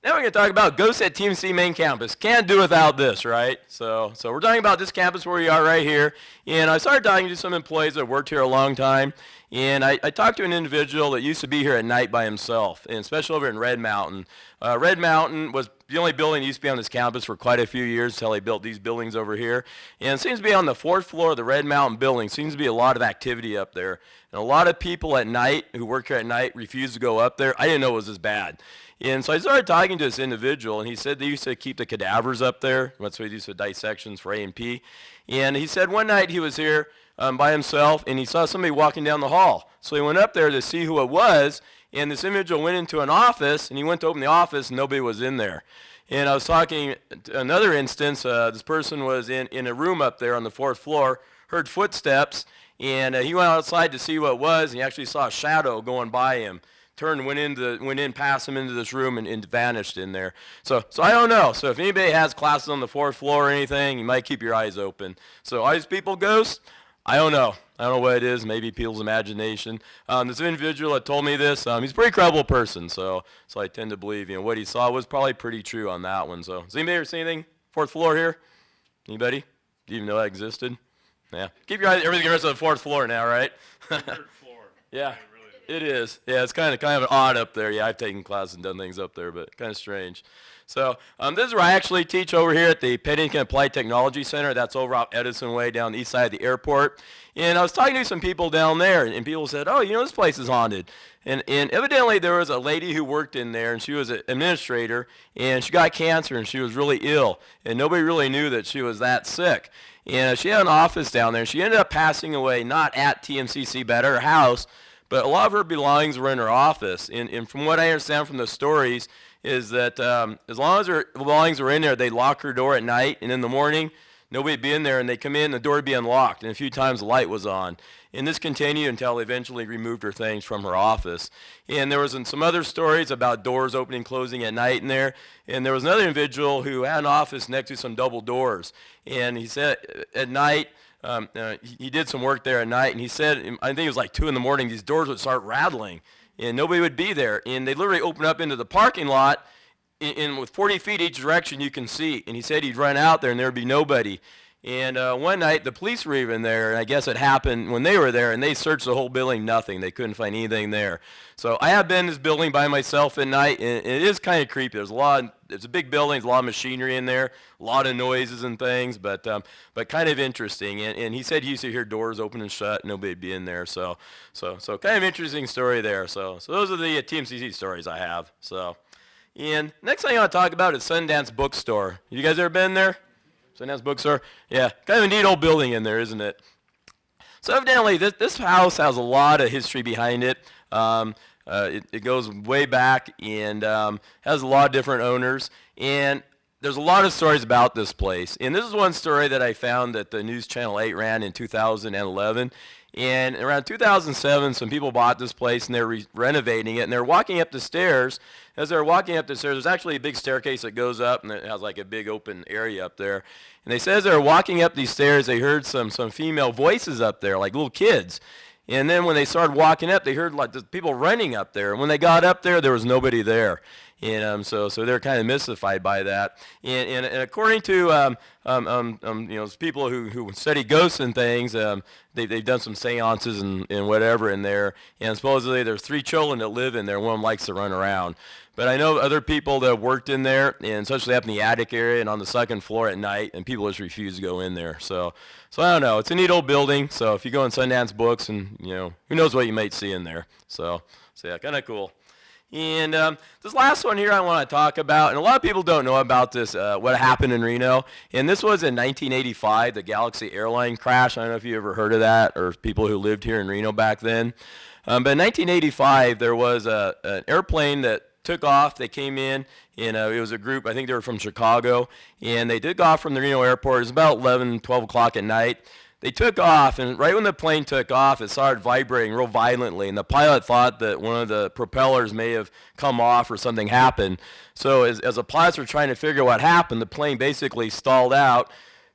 Now we're going to talk about ghosts at TMCC main campus. Can't do without this, right? So we're talking about this campus where we are right here. And I started talking to some employees that worked here a long time. And I talked to an individual that used to be here at night by himself, and especially over in Red Mountain. Red Mountain was the only building that used to be on this campus for quite a few years until they built these buildings over here. And it seems to be on the 4th floor of the Red Mountain building. Seems to be a lot of activity up there. And a lot of people at night who work here at night refuse to go up there. I didn't know it was this bad. And so I started talking to this individual, and he said they used to keep the cadavers up there. That's what they used to dissections for A&P. And he said one night he was here by himself, and he saw somebody walking down the hall. So he went up there to see who it was, and this individual went into an office, and he went to open the office, and nobody was in there. And I was talking, another instance, this person was in a room up there on the 4th floor, heard footsteps, and he went outside to see what it was, and he actually saw a shadow going by him. Turned, went in past him into this room and vanished in there. So I don't know. So if anybody has classes on the 4th floor or anything, you might keep your eyes open. So are these people ghosts? I don't know. I don't know what it is. Maybe people's imagination. This individual that told me this, he's a pretty credible person. So I tend to believe what he saw was probably pretty true on that one. So has anybody ever seen anything 4th floor here? Anybody? Do you even know that existed? Yeah. Keep your eyes. Everything goes to the 4th floor now, right? 3rd floor. Yeah. It is. Yeah, it's kind of odd up there. Yeah, I've taken classes and done things up there, but kind of strange. So this is where I actually teach over here at the Pennington Applied Technology Center. That's over off Edison Way down the east side of the airport. And I was talking to some people down there, and people said, oh, this place is haunted. And evidently there was a lady who worked in there, and she was an administrator, and she got cancer, and she was really ill. And nobody really knew that she was that sick. And she had an office down there. She ended up passing away not at TMCC, but at her house. But a lot of her belongings were in her office. And from what I understand from the stories is that as long as her belongings were in there, they'd lock her door at night. And in the morning, nobody'd be in there. And they'd come in, the door would be unlocked. And a few times the light was on. And this continued until they eventually removed her things from her office. And there was some other stories about doors opening and closing at night in there. And there was another individual who had an office next to some double doors. And he said at night, he did some work there at night, and he said, I think it was like 2 in the morning, these doors would start rattling, and nobody would be there. And they literally opened up into the parking lot, and with 40 feet each direction you can see. And he said he'd run out there, and there would be nobody. And one night, the police were even there, and I guess it happened when they were there, and they searched the whole building, nothing. They couldn't find anything there. So I have been in this building by myself at night, and it is kind of creepy. It's a big building, there's a lot of machinery in there, a lot of noises and things, but kind of interesting. And he said he used to hear doors open and shut, and nobody'd be in there. So kind of interesting story there. So those are the TMCC stories I have. So, and next thing I want to talk about is Sundance Bookstore. You guys ever been there? Sundance Bookstore? Yeah, kind of a neat old building in there, isn't it? So evidently, this house has a lot of history behind it. It goes way back and has a lot of different owners. And there's a lot of stories about this place. And this is one story that I found that the News Channel 8 ran in 2011. And around 2007, some people bought this place, and they're renovating it. And they're walking up the stairs. As they're walking up the stairs, there's actually a big staircase that goes up, and it has like a big open area up there. And they say as they're walking up these stairs, they heard some female voices up there, like little kids. And then when they started walking up, they heard like the people running up there. And when they got up there, there was nobody there. And so they're kind of mystified by that. And according to people who study ghosts and things, they've done some seances and whatever in there. And supposedly there's 3 children that live in there. One of them likes to run around. But I know other people that have worked in there, and especially up in the attic area and on the 2nd floor at night, and people just refuse to go in there. So I don't know. It's a neat old building. So if you go in Sundance Books, and who knows what you might see in there. So yeah, kind of cool. And this last one here I want to talk about, and a lot of people don't know about this, what happened in Reno. And this was in 1985, the Galaxy airline crash. I don't know if you ever heard of that, or people who lived here in Reno back then. But in 1985, there was an airplane that took off. They came in, and it was a group, I think they were from Chicago, and they took off from the Reno airport. It was about 11, 12 o'clock at night. They took off, and right when the plane took off, it started vibrating real violently, and the pilot thought that one of the propellers may have come off or something happened. So as the pilots were trying to figure out what happened, the plane basically stalled out,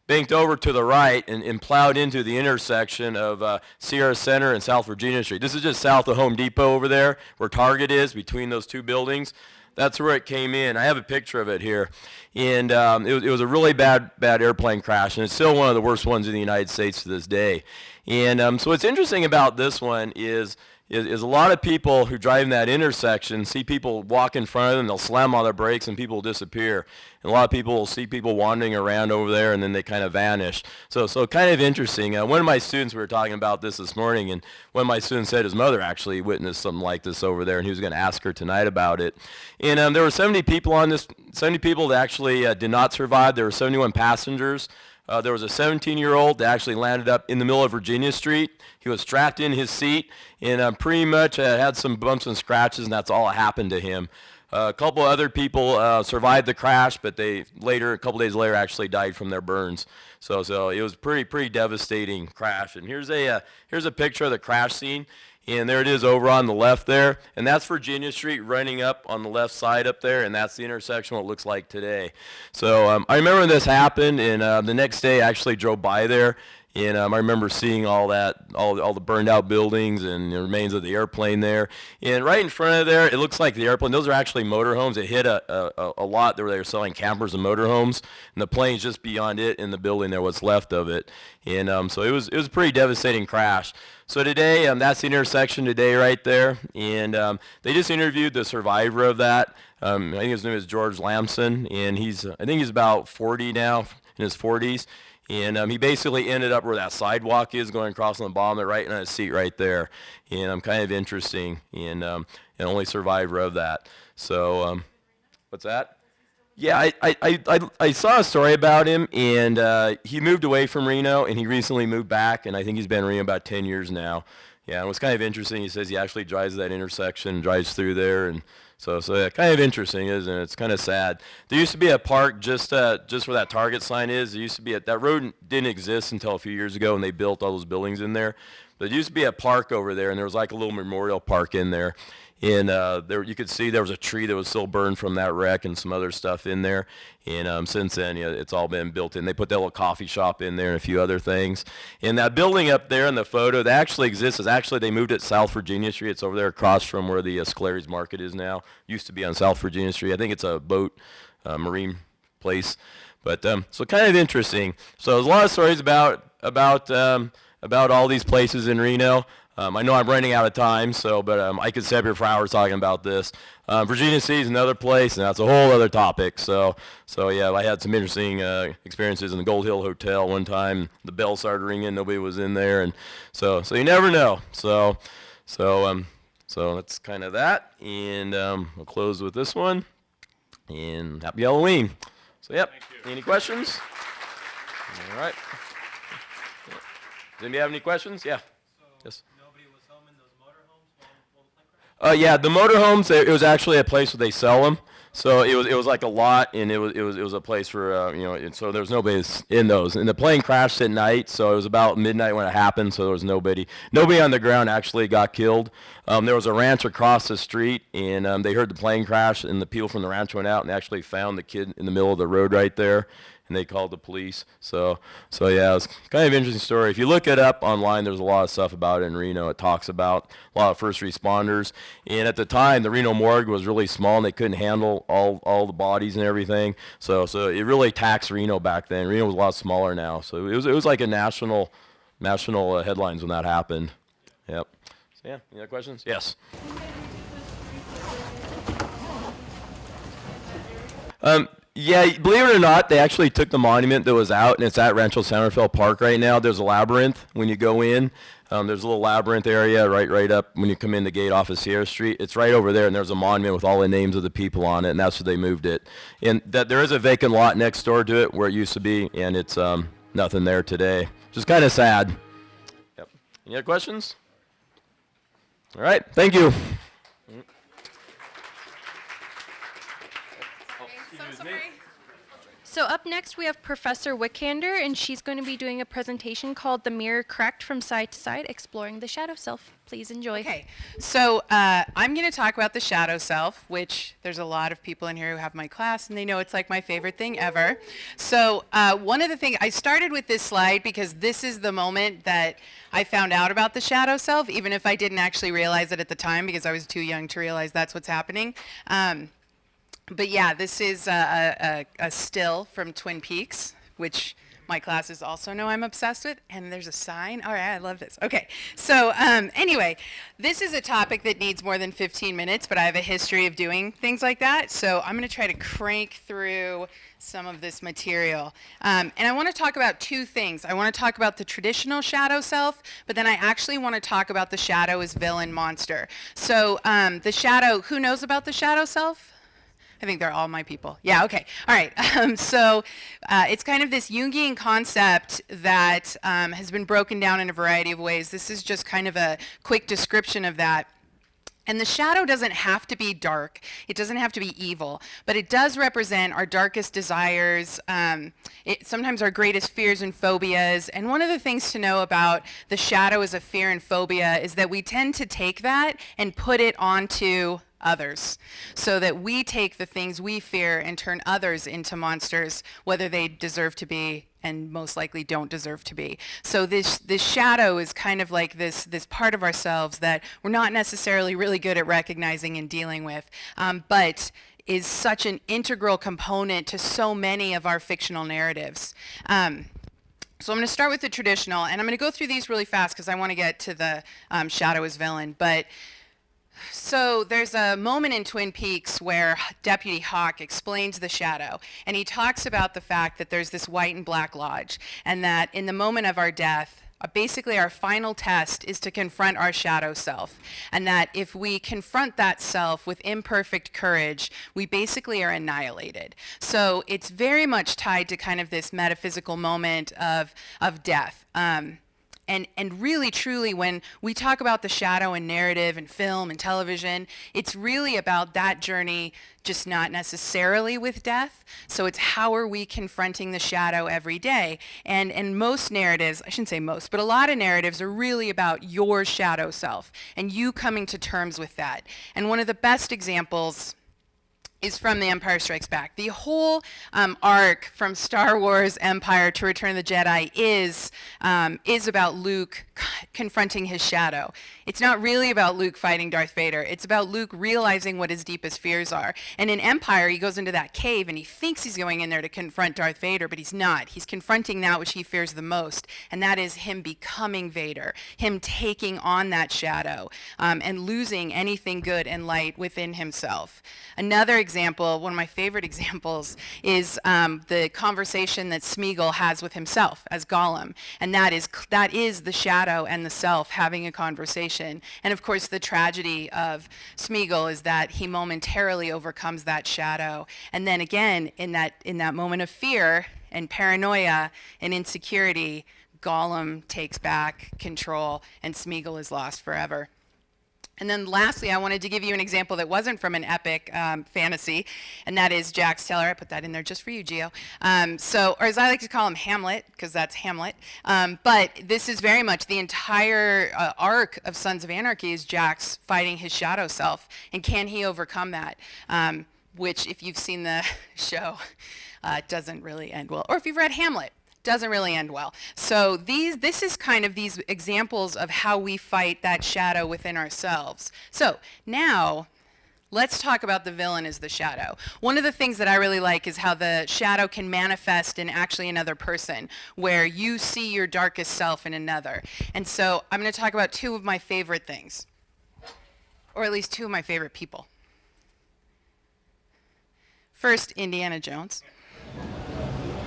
banked over to the right, and plowed into the intersection of Sierra Center and South Virginia Street. This is just south of Home Depot over there, where Target is, between those two buildings. That's where it came in. I have a picture of it here. And it was a really bad airplane crash, and it's still one of the worst ones in the United States to this day. And so what's interesting about this one is a lot of people who drive in that intersection see people walk in front of them, they'll slam on their brakes, and people will disappear. And a lot of people will see people wandering around over there, and then they kind of vanish. So kind of interesting. One of my students, we were talking about this morning, and one of my students said his mother actually witnessed something like this over there, and he was going to ask her tonight about it. And there were 70 people on this, 70 people that actually did not survive. There were 71 passengers. There was a 17-year-old that actually landed up in the middle of Virginia Street. He was strapped in his seat, and pretty much had some bumps and scratches, and that's all that happened to him. A couple other people survived the crash, but they later, a couple days later, actually died from their burns. So it was pretty devastating crash. And here's a picture of the crash scene. And there it is over on the left there. And that's Virginia Street running up on the left side up there, and that's the intersection, what it looks like today. So I remember when this happened, and the next day I actually drove by there. And I remember seeing all the burned out buildings and the remains of the airplane there. And right in front of there, it looks like the airplane, those are actually motorhomes. It hit a lot where they were selling campers and motorhomes. And the plane's just beyond it in the building there, what's left of it. And so it was a pretty devastating crash. So today, that's the intersection today right there. And they just interviewed the survivor of that. I think his name is George Lamson. And I think he's about 40 now, in his 40s. And he basically ended up where that sidewalk is going across on the bottom, right in his seat right there. And kind of interesting, and only survivor of that. So what's that? Yeah, I saw a story about him, and he moved away from Reno, and he recently moved back, and I think he's been in Reno about 10 years now. Yeah, and it was kind of interesting. He says he actually drives that intersection, drives through there, and so yeah, kind of interesting, isn't it? It's kind of sad. There used to be a park just where that Target sign is. There used to be that road didn't exist until a few years ago, and they built all those buildings in there. But there used to be a park over there, and there was like a little memorial park in there. And there you could see there was a tree that was still burned from that wreck and some other stuff in there. And since then, it's all been built in. They put that little coffee shop in there and a few other things. And that building up there in the photo that actually exists is actually they moved it South Virginia Street. It's over there across from where the Scalari's Market is now. Used to be on South Virginia Street. I think it's a boat marine place. But so kind of interesting. So there's a lot of stories about all these places in Reno. I know I'm running out of time, but I could sit here for hours talking about this. Virginia City is another place, and that's a whole other topic. So yeah, I had some interesting experiences in the Gold Hill Hotel one time. The bell started ringing, nobody was in there, and so you never know. So that's kind of that, and we'll close with this one. And happy Halloween. So yep. Any questions? All right. Does anybody have any questions? Yeah. Yes. Yeah, the motorhomes. It was actually a place where they sell them. So it was like a lot, and it was a place for so there was nobody in those. And the plane crashed at night, so it was about midnight when it happened. So there was nobody on the ground actually got killed. There was a ranch across the street, and they heard the plane crash, and the people from the ranch went out and actually found the kid in the middle of the road right there. And they called the police. So yeah, it's kind of an interesting story. If you look it up online, there's a lot of stuff about it in Reno. It talks about a lot of first responders. And at the time, the Reno morgue was really small, and they couldn't handle all the bodies and everything. So it really taxed Reno back then. Reno was a lot smaller now. So it was like a national headlines when that happened. Yep. So yeah, any other questions? Yes. Yeah, believe it or not, they actually took the monument that was out, and it's at Rancho San Rafael Park right now. There's a labyrinth when you go in. There's a little labyrinth area right up when you come in the gate off of Sierra Street. It's right over there, and there's a monument with all the names of the people on it, and that's where they moved it. And that there is a vacant lot next door to it where it used to be, and it's nothing there today. Just kind of sad. Yep. Any other questions? All right, thank you. So up next we have Professor Wickander, and she's going to be doing a presentation called The Mirror Cracked from Side to Side, Exploring the Shadow Self. Please enjoy. Okay, so I'm going to talk about the shadow self, which there's a lot of people in here who have my class, and they know it's like my favorite thing ever. So one of the things, I started with this slide because this is the moment that I found out about the shadow self, even if I didn't actually realize it at the time because I was too young to realize that's what's happening. But yeah, this is a still from Twin Peaks, which my classes also know I'm obsessed with, and there's a sign. All right, I love this. Okay, so anyway, this is a topic that needs more than 15 minutes, but I have a history of doing things like that, so I'm going to try to crank through some of this material. And I want to talk about two things. I want to talk about the traditional shadow self, but then I actually want to talk about the shadow as villain monster. So the shadow, who knows about the shadow self? I think they're all my people. Yeah, okay. All right. So it's kind of this Jungian concept that has been broken down in a variety of ways. This is just kind of a quick description of that. And the shadow doesn't have to be dark. It doesn't have to be evil, but it does represent our darkest desires, sometimes our greatest fears and phobias. And one of the things to know about the shadow as a fear and phobia is that we tend to take that and put it onto others, so that we take the things we fear and turn others into monsters, whether they deserve to be and most likely don't deserve to be. So this shadow is kind of like this part of ourselves that we're not necessarily really good at recognizing and dealing with, but is such an integral component to so many of our fictional narratives. So I'm going to start with the traditional, and I'm going to go through these really fast because I want to get to the shadow as villain. But so there's a moment in Twin Peaks where Deputy Hawk explains the shadow, and he talks about the fact that there's this white and black lodge, and that in the moment of our death, basically our final test is to confront our shadow self, and that if we confront that self with imperfect courage, we basically are annihilated. So it's very much tied to kind of this metaphysical moment of death. And really, truly, when we talk about the shadow in narrative and film and television, it's really about that journey, just not necessarily with death. So it's how are we confronting the shadow every day? And most narratives, I shouldn't say most, but a lot of narratives are really about your shadow self and you coming to terms with that. And one of the best examples is from The Empire Strikes Back. The whole arc from Star Wars Empire to Return of the Jedi is about Luke confronting his shadow. It's not really about Luke fighting Darth Vader. It's about Luke realizing what his deepest fears are. And in Empire, he goes into that cave and he thinks he's going in there to confront Darth Vader, but he's not. He's confronting that which he fears the most, and that is him becoming Vader, him taking on that shadow, and losing anything good and light within himself. Another example, one of my favorite examples, is the conversation that Smeagol has with himself as Gollum, and that is the shadow and the self having a conversation. And of course, the tragedy of Smeagol is that he momentarily overcomes that shadow, and then again, in that moment of fear and paranoia and insecurity, Gollum takes back control, and Smeagol is lost forever. And then lastly, I wanted to give you an example that wasn't from an epic fantasy, and that is Jax Teller. I put that in there just for you, Gio. Or as I like to call him, Hamlet, because that's Hamlet. But this is very much the entire arc of Sons of Anarchy is Jax fighting his shadow self, and can he overcome that? Which, if you've seen the show, doesn't really end well. Or if you've read Hamlet, doesn't really end well. So this is kind of these examples of how we fight that shadow within ourselves. So now let's talk about the villain as the shadow. One of the things that I really like is how the shadow can manifest in actually another person, where you see your darkest self in another. And so I'm going to talk about two of my favorite things, or at least two of my favorite people. First, Indiana Jones.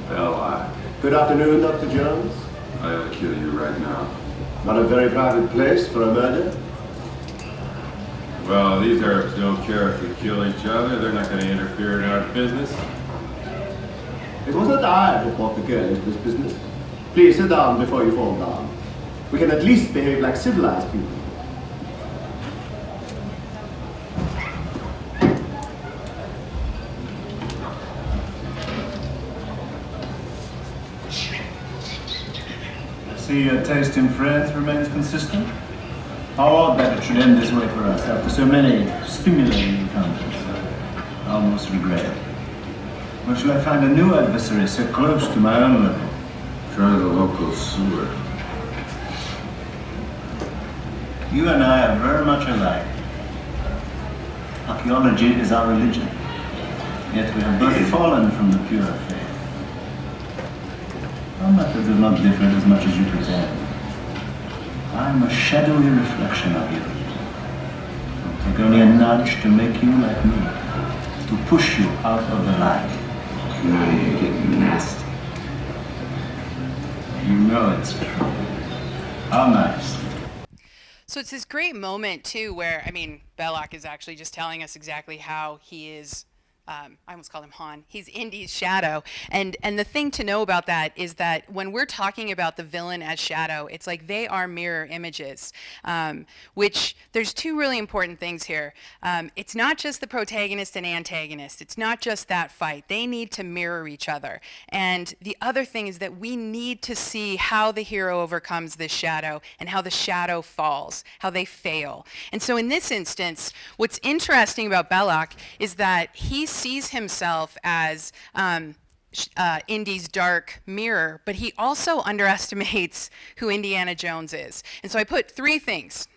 Well, Good afternoon, Dr. Jones. I'll kill you right now. Not a very private place for a murder. Well, these Arabs don't care if we kill each other. They're not going to interfere in our business. It was not I who brought the girl into this business. Please sit down before you fall down. We can at least behave like civilized people. I see your taste in friends remains consistent. How odd that it should end this way for us after so many stimulating encounters. I almost regret it. Where shall I find a new adversary so close to my own level? Try the local sewer. You and I are very much alike. Archaeology is our religion. Yet we have both fallen from the pure faith. Our methods are not different as much as you pretend. I am a shadowy reflection of you. It'll take only a nudge to make you like me, to push you out of the light. Now you're getting nasty. You know it's true. How nice. So it's this great moment, too, where, I mean, Belloc is actually just telling us exactly how he is, I almost called him Han. He's Indy's shadow. And the thing to know about that is that when we're talking about the villain as shadow, it's like they are mirror images, which there's two really important things here. It's not just the protagonist and antagonist. It's not just that fight. They need to mirror each other. And the other thing is that we need to see how the hero overcomes this shadow and how the shadow falls, how they fail. And so in this instance, what's interesting about Belloc is that he sees himself as Indy's dark mirror, but he also underestimates who Indiana Jones is. And so I put three things,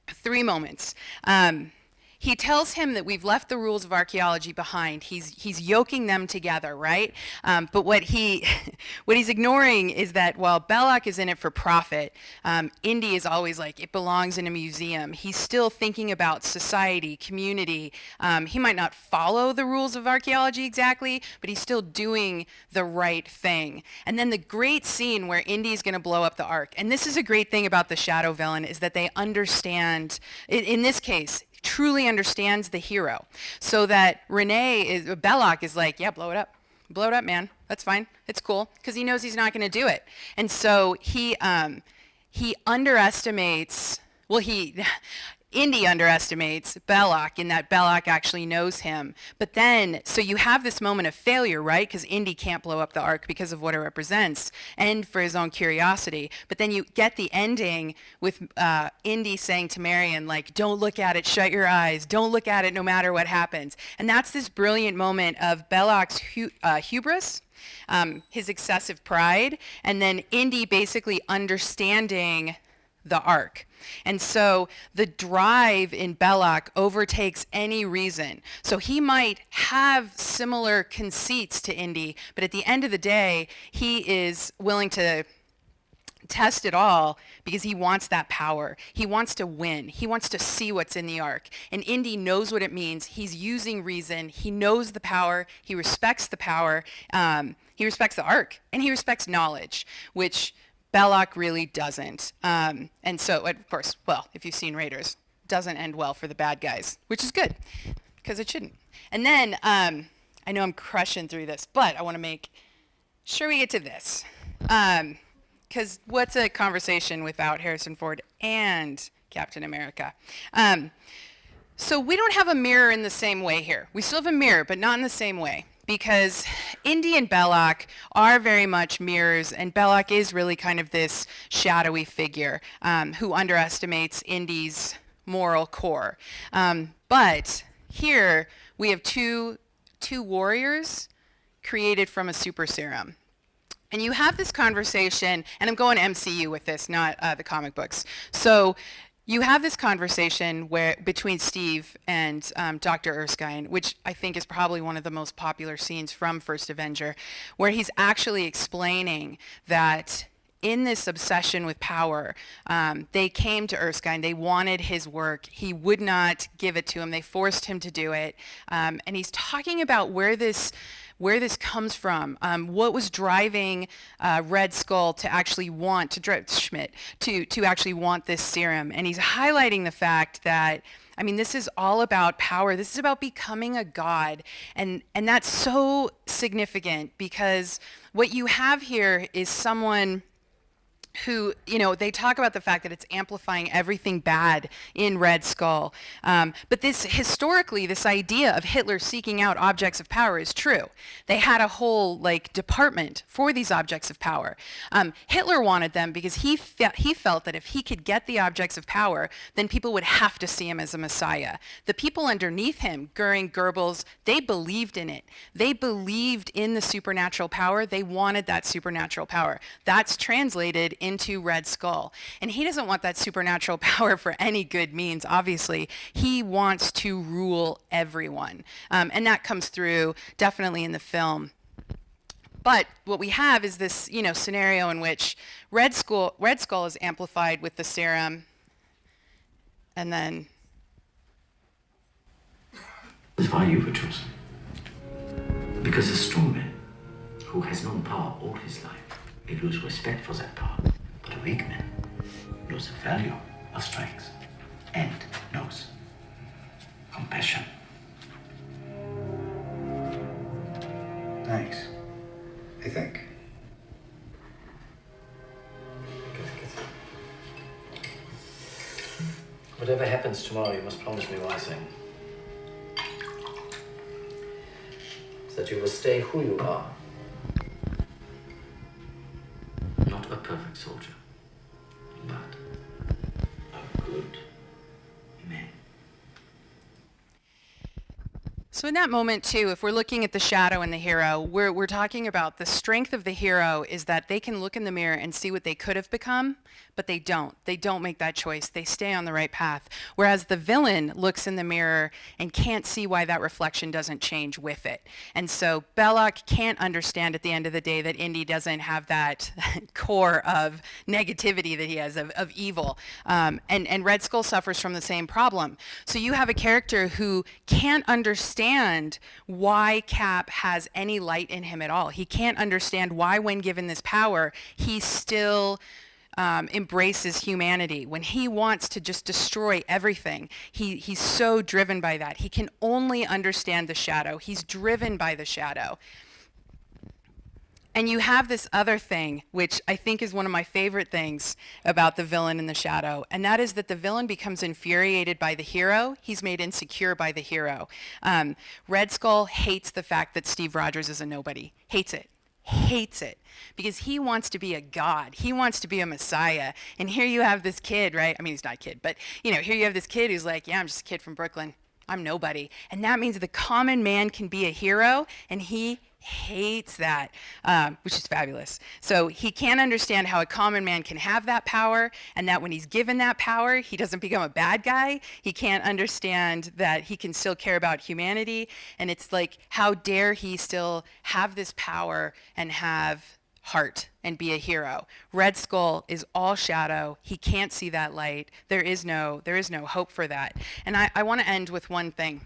three moments. He tells him that we've left the rules of archaeology behind. He's yoking them together, right? But what he's ignoring is that while Belloc is in it for profit, Indy is always like, it belongs in a museum. He's still thinking about society, community. He might not follow the rules of archaeology exactly, but he's still doing the right thing. And then the great scene where Indy's going to blow up the Ark. And this is a great thing about the shadow villain, is that they understand, in this case, truly understands the hero, so that Belloc is like, yeah, blow it up, man, that's fine, it's cool, because he knows he's not going to do it. And so he underestimates, Indy underestimates Belloc in that Belloc actually knows him. But then, so you have this moment of failure, right? Because Indy can't blow up the Ark because of what it represents and for his own curiosity. But then you get the ending with Indy saying to Marion, like, don't look at it, shut your eyes. Don't look at it no matter what happens. And that's this brilliant moment of Belloc's hubris, his excessive pride, and then Indy basically understanding the Ark. And so the drive in Belloc overtakes any reason. So he might have similar conceits to Indy, but at the end of the day, he is willing to test it all because he wants that power. He wants to win. He wants to see what's in the Ark. And Indy knows what it means. He's using reason. He knows the power. He respects the power. He respects the Ark, and he respects knowledge, which Belloc really doesn't. And so, of course, well, if you've seen Raiders, doesn't end well for the bad guys, which is good, because it shouldn't. And then, I know I'm crushing through this, but I want to make sure we get to this. Because what's a conversation without Harrison Ford and Captain America? So we don't have a mirror in the same way here. We still have a mirror, but not in the same way. Because Indy and Belloc are very much mirrors, and Belloc is really kind of this shadowy figure who underestimates Indy's moral core. But here we have two warriors created from a super serum. And you have this conversation, and I'm going MCU with this, not the comic books. So you have this conversation between Steve and Dr. Erskine, which I think is probably one of the most popular scenes from First Avenger, where he's actually explaining that in this obsession with power, they came to Erskine. They wanted his work. He would not give it to him. They forced him to do it. And he's talking about where this comes from, what was driving Red Skull to actually want to drive Schmidt to actually want this serum. And he's highlighting the fact that, I mean, this is all about power. This is about becoming a god. And that's so significant, because what you have here is someone who, you know, they talk about the fact that it's amplifying everything bad in Red Skull. But this, historically, this idea of Hitler seeking out objects of power is true. They had a whole, like, department for these objects of power. Hitler wanted them because he felt that if he could get the objects of power, then people would have to see him as a messiah. The people underneath him, Goering, Goebbels, they believed in it. They believed in the supernatural power. They wanted that supernatural power. That's translated into Red Skull. And he doesn't want that supernatural power for any good means, obviously. He wants to rule everyone. And that comes through definitely in the film. But what we have is this, you know, scenario in which Red Skull is amplified with the serum, and then... That's why you were chosen. Because a strong man who has known power all his life may lose respect for that power. But a weak man knows the value of strength and knows compassion. Thanks. I think. Whatever happens tomorrow, you must promise me one thing. That you will stay who you are. Not a perfect soldier, but a good man. So in that moment too, if we're looking at the shadow and the hero, we're talking about the strength of the hero is that they can look in the mirror and see what they could have become, but they don't. They don't make that choice. They stay on the right path. Whereas the villain looks in the mirror and can't see why that reflection doesn't change with it. And so Belloc can't understand at the end of the day that Indy doesn't have that core of negativity that he has, of evil. And Red Skull suffers from the same problem. So you have a character who can't understand why Cap has any light in him at all. He can't understand why, when given this power, he still embraces humanity. When he wants to just destroy everything, he's so driven by that. He can only understand the shadow. He's driven by the shadow. And you have this other thing, which I think is one of my favorite things about the villain in the shadow, and that is that the villain becomes infuriated by the hero. He's made insecure by the hero. Red Skull hates the fact that Steve Rogers is a nobody. Hates it. Because he wants to be a god. He wants to be a messiah. And here you have this kid, right? I mean, he's not a kid, but you know, here you have this kid who's like, yeah, I'm just a kid from Brooklyn. I'm nobody. And that means the common man can be a hero, and he hates that, which is fabulous. So he can't understand how a common man can have that power, and that when he's given that power, he doesn't become a bad guy. He can't understand that he can still care about humanity. And it's like, how dare he still have this power and have heart and be a hero. Red Skull is all shadow. He can't see that light. There is no hope for that. And I want to end with one thing.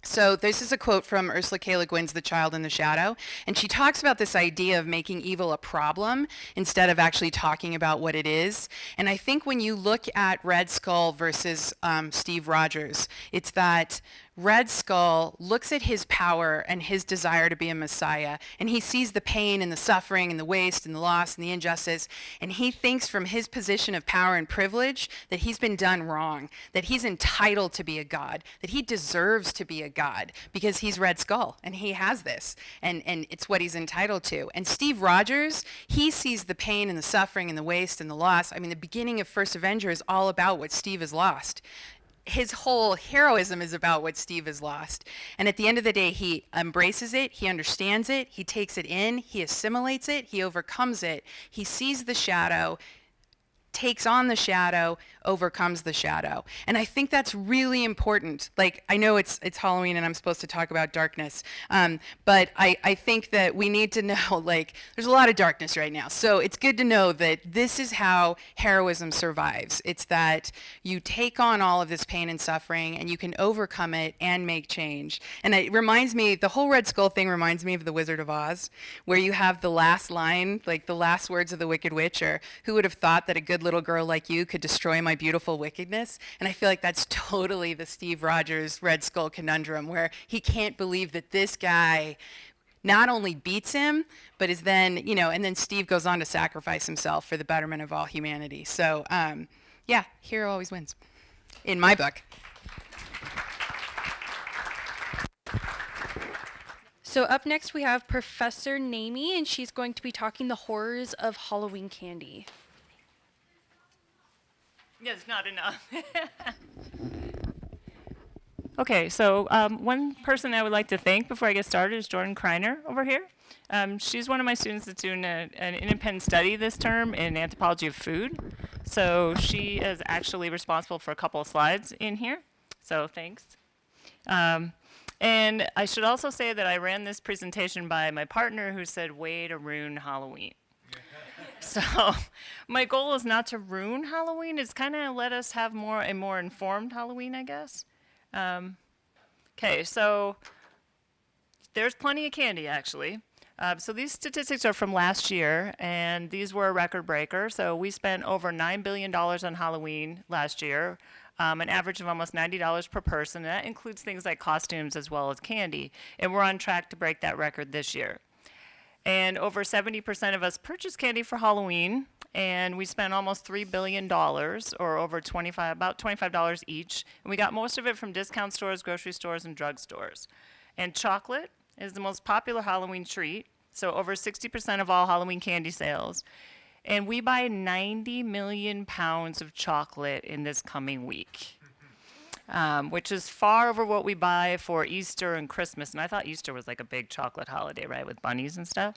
So this is a quote from Ursula K. Le Guin's The Child in the Shadow, and she talks about this idea of making evil a problem instead of actually talking about what it is. And I think when you look at Red Skull versus Steve Rogers, it's that Red Skull looks at his power and his desire to be a messiah, and he sees the pain and the suffering and the waste and the loss and the injustice, and he thinks from his position of power and privilege that he's been done wrong, that he's entitled to be a god, that he deserves to be a god because he's Red Skull and he has this, and it's what he's entitled to. And Steve Rogers, he sees the pain and the suffering and the waste and the loss. I mean, the beginning of First Avenger is all about what Steve has lost. His whole heroism is about what Steve has lost. And at the end of the day, he embraces it, he understands it, he takes it in, he assimilates it, he overcomes it, he sees the shadow, takes on the shadow, overcomes the shadow. And I think that's really important. Like, I know it's Halloween and I'm supposed to talk about darkness, but I think that we need to know, like, there's a lot of darkness right now. So it's good to know that this is how heroism survives. It's that you take on all of this pain and suffering and you can overcome it and make change. And it reminds me, the whole Red Skull thing reminds me of The Wizard of Oz, where you have the last line, like the last words of the Wicked Witch are, "Who would have thought that a good little girl like you could destroy my beautiful wickedness?" And I feel like that's totally the Steve Rogers Red Skull conundrum, where he can't believe that this guy not only beats him, but is then, you know, and then Steve goes on to sacrifice himself for the betterment of all humanity. So, yeah, hero always wins, in my book. So up next we have Professor Namie, and she's going to be talking the horrors of Halloween candy. Yes, not enough. Okay, so one person I would like to thank before I get started is Jordan Kreiner over here. She's one of my students that's doing an independent study this term in anthropology of food. So she is actually responsible for a couple of slides in here. So thanks. And I should also say that I ran this presentation by my partner who said, way to ruin Halloween. So my goal is not to ruin Halloween, it's kind of let us have a more informed Halloween, I guess. Okay, so there's plenty of candy, actually. So these statistics are from last year, and these were a record breaker. So we spent over $9 billion on Halloween last year, an average of almost $90 per person. And that includes things like costumes as well as candy. And we're on track to break that record this year. And over 70% of us purchased candy for Halloween, and we spent almost $3 billion, or over about $25 each. And we got most of it from discount stores, grocery stores, and drugstores. And chocolate is the most popular Halloween treat, so over 60% of all Halloween candy sales. And we buy 90 million pounds of chocolate in this coming week, which is far over what we buy for Easter and Christmas. And I thought Easter was like a big chocolate holiday, right, with bunnies and stuff.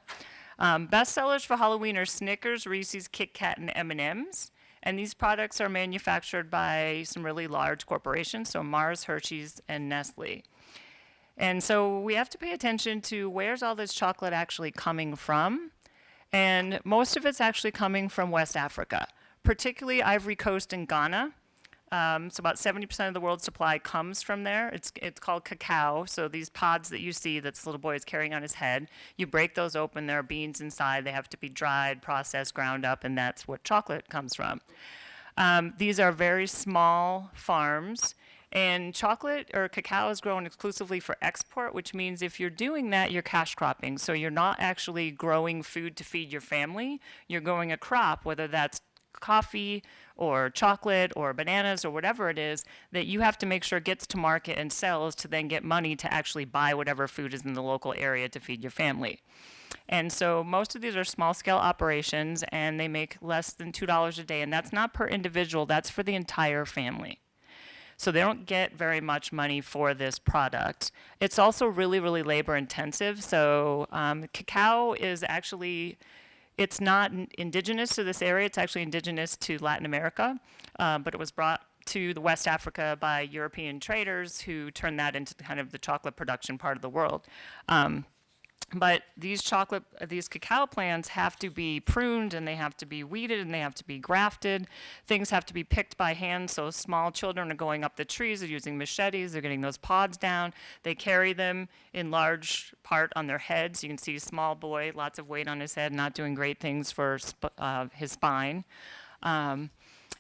Best sellers for Halloween are Snickers, Reese's, Kit Kat, and M&M's. And these products are manufactured by some really large corporations, so Mars, Hershey's, and Nestle. And so we have to pay attention to where's all this chocolate actually coming from. And most of it's actually coming from West Africa, particularly Ivory Coast and Ghana. So about 70% of the world's supply comes from there. It's called cacao. So these pods that you see that this little boy is carrying on his head, you break those open, there are beans inside. They have to be dried, processed, ground up, and that's what chocolate comes from. These are very small farms. And chocolate or cacao is grown exclusively for export, which means if you're doing that, you're cash cropping. So you're not actually growing food to feed your family. You're growing a crop, whether that's coffee or chocolate or bananas or whatever it is, that you have to make sure gets to market and sells to then get money to actually buy whatever food is in the local area to feed your family. And so most of these are small scale operations, and they make less than $2 a day. And that's not per individual, that's for the entire family. So they don't get very much money for this product. It's also really, really labor intensive. So cacao is actually, it's not indigenous to this area. It's actually indigenous to Latin America, but it was brought to the West Africa by European traders who turned that into kind of the chocolate production part of the world. But these cacao plants have to be pruned, and they have to be weeded, and they have to be grafted. Things have to be picked by hand, so small children are going up the trees, they're using machetes, they're getting those pods down. They carry them in large part on their heads. You can see a small boy, lots of weight on his head, not doing great things for his spine.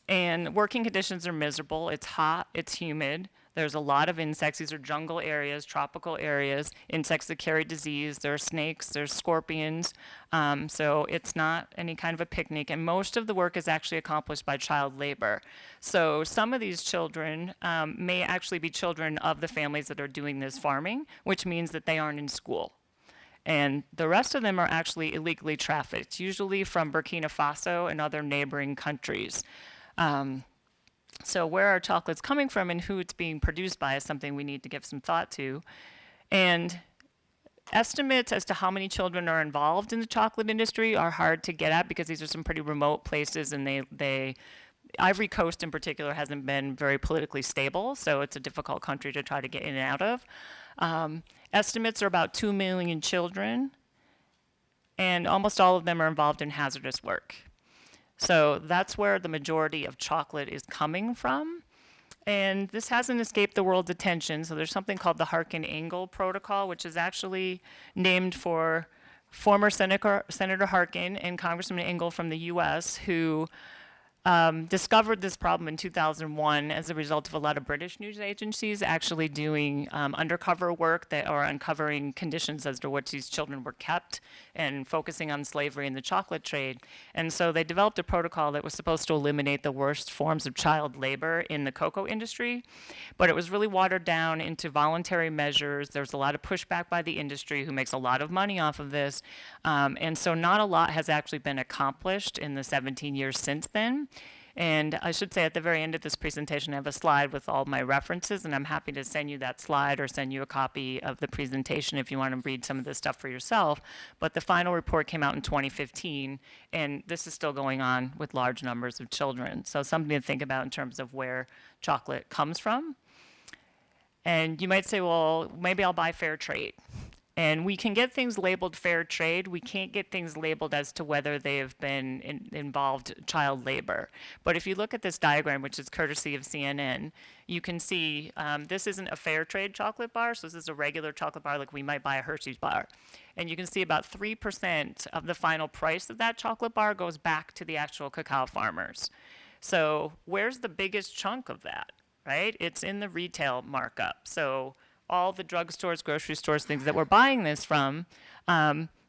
And working conditions are miserable. It's hot, it's humid. There's a lot of insects. These are jungle areas, tropical areas, insects that carry disease. There are snakes, there's scorpions. So it's not any kind of a picnic. And most of the work is actually accomplished by child labor. So some of these children may actually be children of the families that are doing this farming, which means that they aren't in school. And the rest of them are actually illegally trafficked, usually from Burkina Faso and other neighboring countries. So where our chocolate's coming from and who it's being produced by is something we need to give some thought to. And estimates as to how many children are involved in the chocolate industry are hard to get at because these are some pretty remote places, and they Ivory Coast in particular hasn't been very politically stable, so it's a difficult country to try to get in and out of. Estimates are about 2 million children, and almost all of them are involved in hazardous work. So that's where the majority of chocolate is coming from. And this hasn't escaped the world's attention. So there's something called the Harkin-Engel Protocol, which is actually named for former Senator Harkin and Congressman Engel from the US, who discovered this problem in 2001 as a result of a lot of British news agencies actually doing undercover work that are uncovering conditions as to which these children were kept and focusing on slavery and the chocolate trade. And so they developed a protocol that was supposed to eliminate the worst forms of child labor in the cocoa industry, but it was really watered down into voluntary measures. There was a lot of pushback by the industry, who makes a lot of money off of this. And so not a lot has actually been accomplished in the 17 years since then. And I should say at the very end of this presentation, I have a slide with all my references, and I'm happy to send you that slide or send you a copy of the presentation if you want to read some of this stuff for yourself. But the final report came out in 2015, and this is still going on with large numbers of children. So something to think about in terms of where chocolate comes from. And you might say, well, maybe I'll buy fair trade. And we can get things labeled fair trade. We can't get things labeled as to whether they have been involved child labor. But if you look at this diagram, which is courtesy of CNN, you can see this isn't a fair trade chocolate bar. So this is a regular chocolate bar like we might buy a Hershey's bar. And you can see about 3% of the final price of that chocolate bar goes back to the actual cacao farmers. So where's the biggest chunk of that, right? It's in the retail markup. So all the drugstores, grocery stores, things that we're buying this from,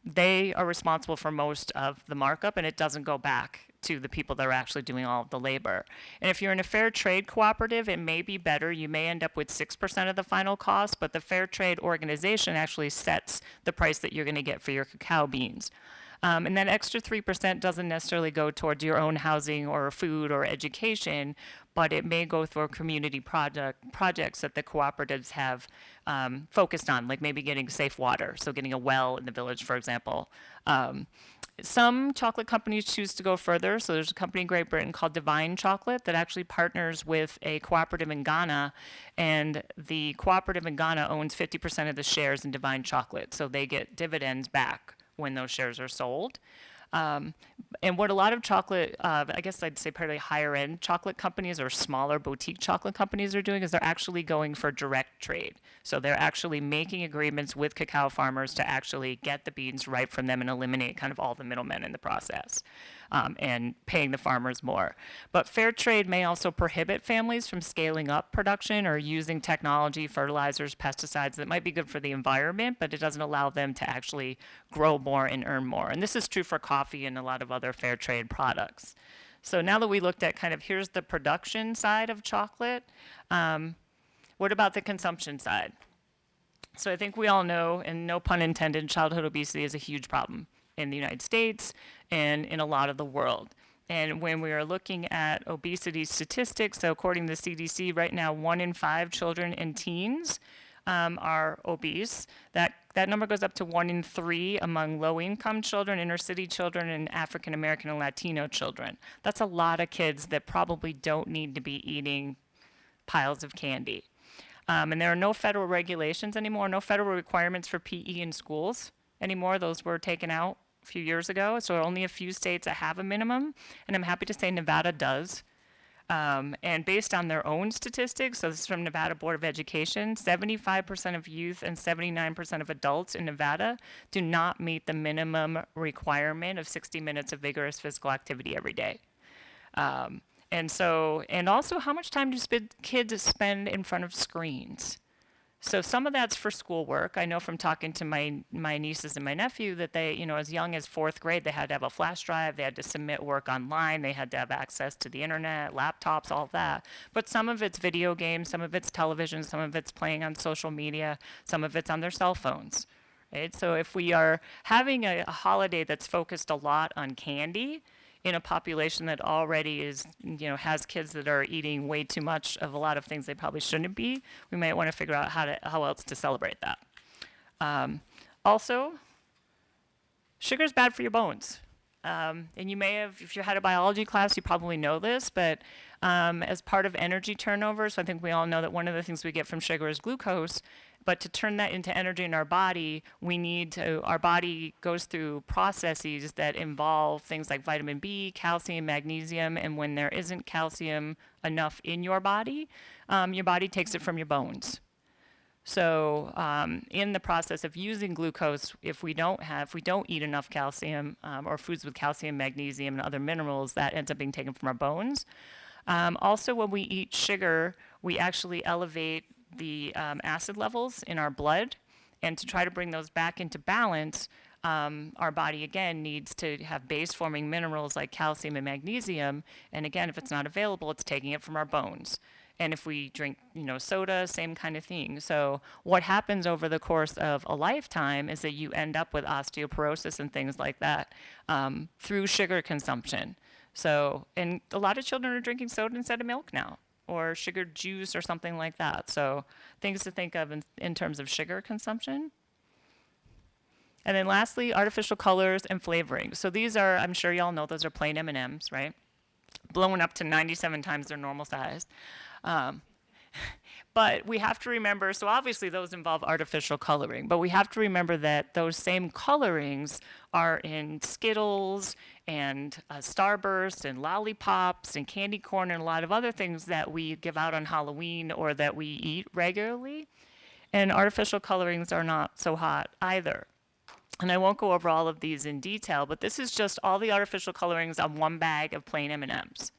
they are responsible for most of the markup, and it doesn't go back to the people that are actually doing all of the labor. And if you're in a fair trade cooperative, it may be better. You may end up with 6% of the final cost, but the fair trade organization actually sets the price that you're going to get for your cacao beans. And that extra 3% doesn't necessarily go towards your own housing or food or education, but it may go for community projects that the cooperatives have focused on, like maybe getting safe water, so getting a well in the village, for example. Some chocolate companies choose to go further. So there's a company in Great Britain called Divine Chocolate that actually partners with a cooperative in Ghana, and the cooperative in Ghana owns 50% of the shares in Divine Chocolate, so they get dividends back when those shares are sold. And what a lot of chocolate, I guess I'd say probably higher end chocolate companies or smaller boutique chocolate companies are doing is they're actually going for direct trade. So they're actually making agreements with cacao farmers to actually get the beans right from them and eliminate kind of all the middlemen in the process. And paying the farmers more. But fair trade may also prohibit families from scaling up production or using technology, fertilizers, pesticides that might be good for the environment, but it doesn't allow them to actually grow more and earn more. And this is true for coffee and a lot of other fair trade products. So now that we looked at kind of here's the production side of chocolate, what about the consumption side? So I think we all know, and no pun intended, childhood obesity is a huge problem in the United States and in a lot of the world. And when we are looking at obesity statistics, so according to the CDC, right now 1 in 5 children and teens are obese. That number goes up to 1 in 3 among low-income children, inner-city children, and African-American and Latino children. That's a lot of kids that probably don't need to be eating piles of candy. And there are no federal regulations anymore, no federal requirements for PE in schools anymore. Those were taken out a few years ago, so only a few states that have a minimum, and I'm happy to say Nevada does. And based on their own statistics, so this is from Nevada Board of Education, 75% of youth and 79% of adults in Nevada do not meet the minimum requirement of 60 minutes of vigorous physical activity every day. And also, how much time do kids spend in front of screens? So some of that's for schoolwork. I know from talking to my nieces and my nephew that they, as young as 4th grade, they had to have a flash drive, they had to submit work online, they had to have access to the internet, laptops, all of that. But some of it's video games, some of it's television, some of it's playing on social media, some of it's on their cell phones. Right? So if we are having a holiday that's focused a lot on candy, in a population that already is, has kids that are eating way too much of a lot of things they probably shouldn't be, we might want to figure out how else to celebrate that. Also, sugar's bad for your bones. And you may have, if you had a biology class, you probably know this, but as part of energy turnover, so I think we all know that one of the things we get from sugar is glucose, but to turn that into energy in our body, our body goes through processes that involve things like vitamin B, calcium, magnesium, and when there isn't calcium enough in your body takes it from your bones. So in the process of using glucose, if we don't eat enough calcium or foods with calcium, magnesium, and other minerals, that ends up being taken from our bones. Also, when we eat sugar, we actually elevate the acid levels in our blood. And to try to bring those back into balance, our body, again, needs to have base-forming minerals like calcium and magnesium. And again, if it's not available, it's taking it from our bones. And if we drink, soda, same kind of thing. So what happens over the course of a lifetime is that you end up with osteoporosis and things like that through sugar consumption. So, and a lot of children are drinking soda instead of milk now, or sugared juice or something like that. So things to think of in terms of sugar consumption. And then lastly, artificial colors and flavoring. So these are, I'm sure y'all know, those are plain M&Ms, right? Blown up to 97 times their normal size. But we have to remember, so obviously those involve artificial coloring, but we have to remember that those same colorings are in Skittles and Starburst and lollipops and candy corn and a lot of other things that we give out on Halloween or that we eat regularly. And artificial colorings are not so hot either. And I won't go over all of these in detail, but this is just all the artificial colorings on one bag of plain M&Ms.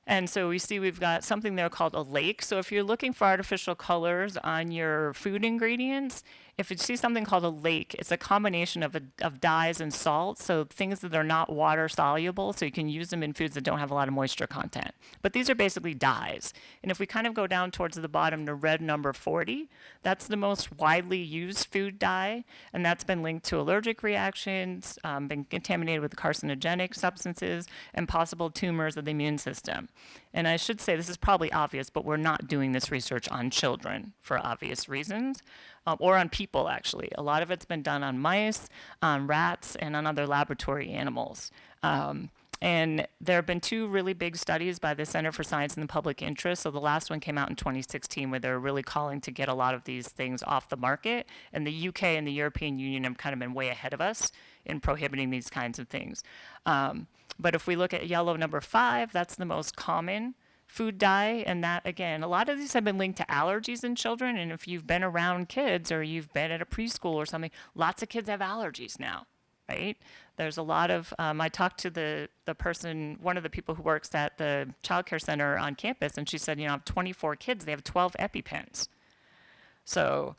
And so we see we've got something there called a lake. So if you're looking for artificial colors on your food ingredients, if you see something called a lake, it's a combination of dyes and salts, so things that are not water soluble, so you can use them in foods that don't have a lot of moisture content. But these are basically dyes. And if we kind of go down towards the bottom to red number 40, that's the most widely used food dye, and that's been linked to allergic reactions, been contaminated with carcinogenic substances, and possible tumors of the immune system. And I should say, this is probably obvious, but we're not doing this research on children for obvious reasons. Or on people, actually. A lot of it's been done on mice, on rats, and on other laboratory animals. And there have been two really big studies by the Center for Science and the Public Interest. So the last one came out in 2016 where they're really calling to get a lot of these things off the market. And the UK and the European Union have kind of been way ahead of us in prohibiting these kinds of things. But if we look at yellow number 5, that's the most common food dye, and that, again, a lot of these have been linked to allergies in children, and if you've been around kids or you've been at a preschool or something, lots of kids have allergies now, right? There's a lot of, I talked to the person, one of the people who works at the child care center on campus, and she said, I have 24 kids, they have 12 EpiPens. So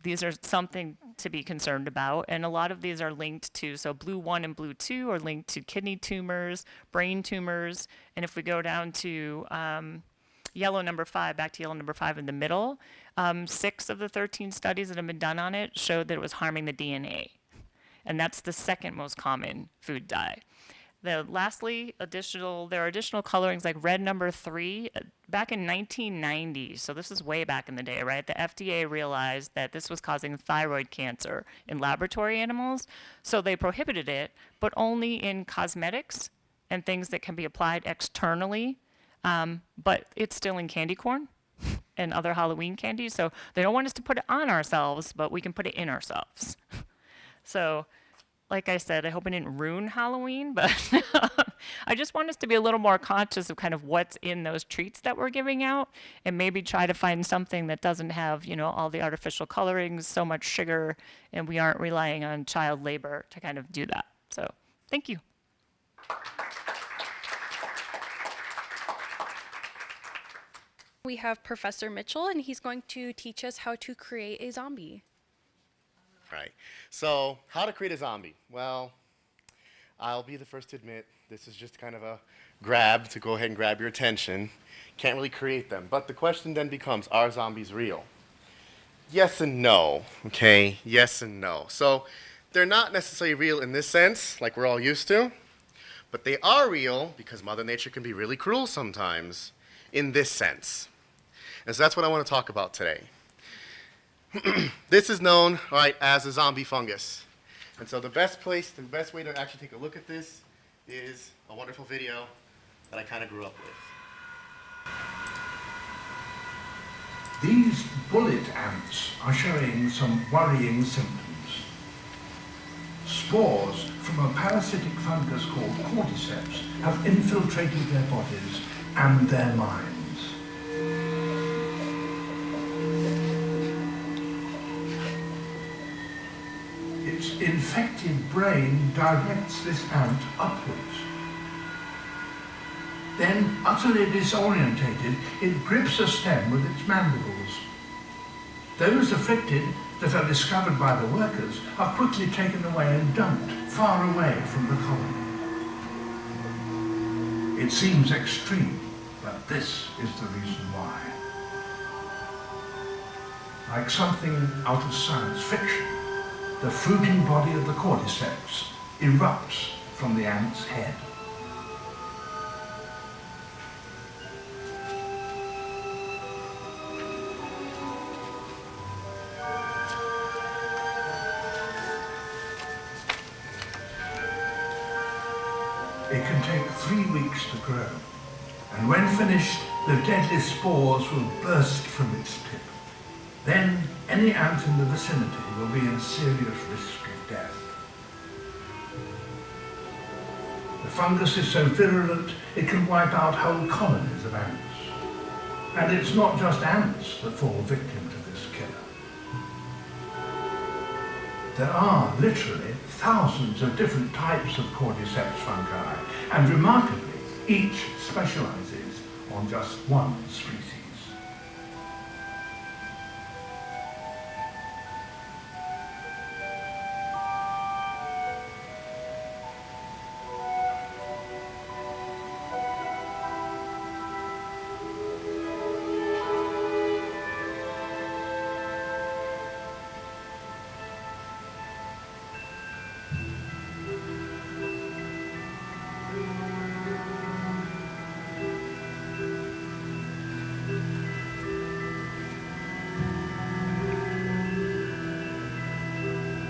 these are something to be concerned about, and a lot of these are linked to, so blue 1 and blue 2 are linked to kidney tumors, brain tumors, and if we go down to yellow number 5, back to yellow number 5 in the middle, 6 of the 13 studies that have been done on it showed that it was harming the DNA, and that's the second most common food dye. Lastly, there are additional colorings like red number 3. Back in 1990, so this is way back in the day, right? The FDA realized that this was causing thyroid cancer in laboratory animals, so they prohibited it, but only in cosmetics and things that can be applied externally, but it's still in candy corn and other Halloween candies, so they don't want us to put it on ourselves, but we can put it in ourselves. So, like I said, I hope I didn't ruin Halloween, but I just want us to be a little more conscious of kind of what's in those treats that we're giving out and maybe try to find something that doesn't have, all the artificial colorings, so much sugar, and we aren't relying on child labor to kind of do that. So, thank you. We have Professor Mitchell, and he's going to teach us how to create a zombie. Right. So, how to create a zombie? Well, I'll be the first to admit this is just kind of a grab to go ahead and grab your attention. Can't really create them. But the question then becomes, are zombies real? Yes and no. Okay? Yes and no. So, they're not necessarily real in this sense, like we're all used to. But they are real because Mother Nature can be really cruel sometimes in this sense. And so that's what I want to talk about today. This is known, right, as a zombie fungus. And so the best way to actually take a look at this is a wonderful video that I kind of grew up with. These bullet ants are showing some worrying symptoms. Spores from a parasitic fungus called cordyceps have infiltrated their bodies and their minds. Its infected brain directs this ant upwards. Then, utterly disorientated, it grips a stem with its mandibles. Those afflicted that are discovered by the workers are quickly taken away and dumped far away from the colony. It seems extreme, but this is the reason why. Like something out of science fiction, the fruiting body of the cordyceps erupts from the ant's head. It can take 3 weeks to grow, and when finished, the deadly spores will burst from its tip. Then, any ant in the vicinity will be in serious risk of death. The fungus is so virulent, it can wipe out whole colonies of ants. And it's not just ants that fall victim to this killer. There are literally thousands of different types of cordyceps fungi, and remarkably, each specializes on just one species.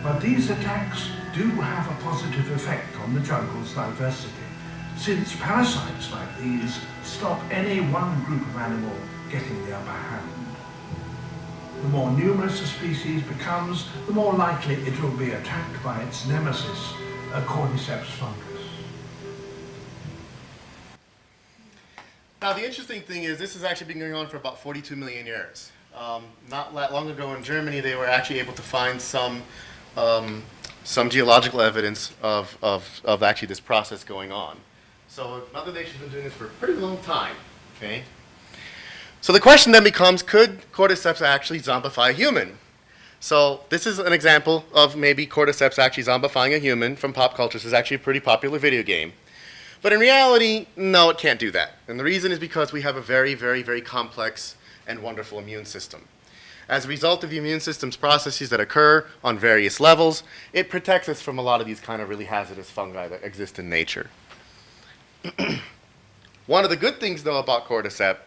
But these attacks do have a positive effect on the jungle's diversity, since parasites like these stop any one group of animal getting the upper hand. The more numerous a species becomes, the more likely it will be attacked by its nemesis, a cordyceps fungus. Now, the interesting thing is this has actually been going on for about 42 million years. Not that long ago in Germany, they were actually able to find some geological evidence of actually this process going on. So Mother Nature's been doing this for a pretty long time, okay? So the question then becomes, could cordyceps actually zombify a human? So this is an example of maybe cordyceps actually zombifying a human from pop culture. This is actually a pretty popular video game. But in reality, no, it can't do that. And the reason is because we have a very, very, very complex and wonderful immune system. As a result of the immune system's processes that occur on various levels, it protects us from a lot of these kind of really hazardous fungi that exist in nature. One of the good things, though, about cordyceps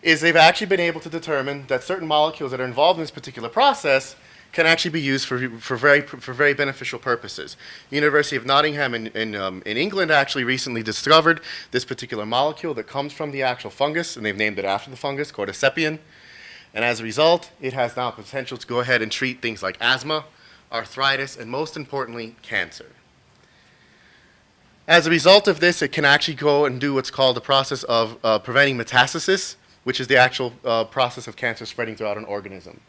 is they've actually been able to determine that certain molecules that are involved in this particular process can actually be used for very beneficial purposes. University of Nottingham in England actually recently discovered this particular molecule that comes from the actual fungus, and they've named it after the fungus, cordycepian. And as a result, it has now potential to go ahead and treat things like asthma, arthritis, and most importantly, cancer. As a result of this, it can actually go and do what's called the process of preventing metastasis, which is the actual process of cancer spreading throughout an organism.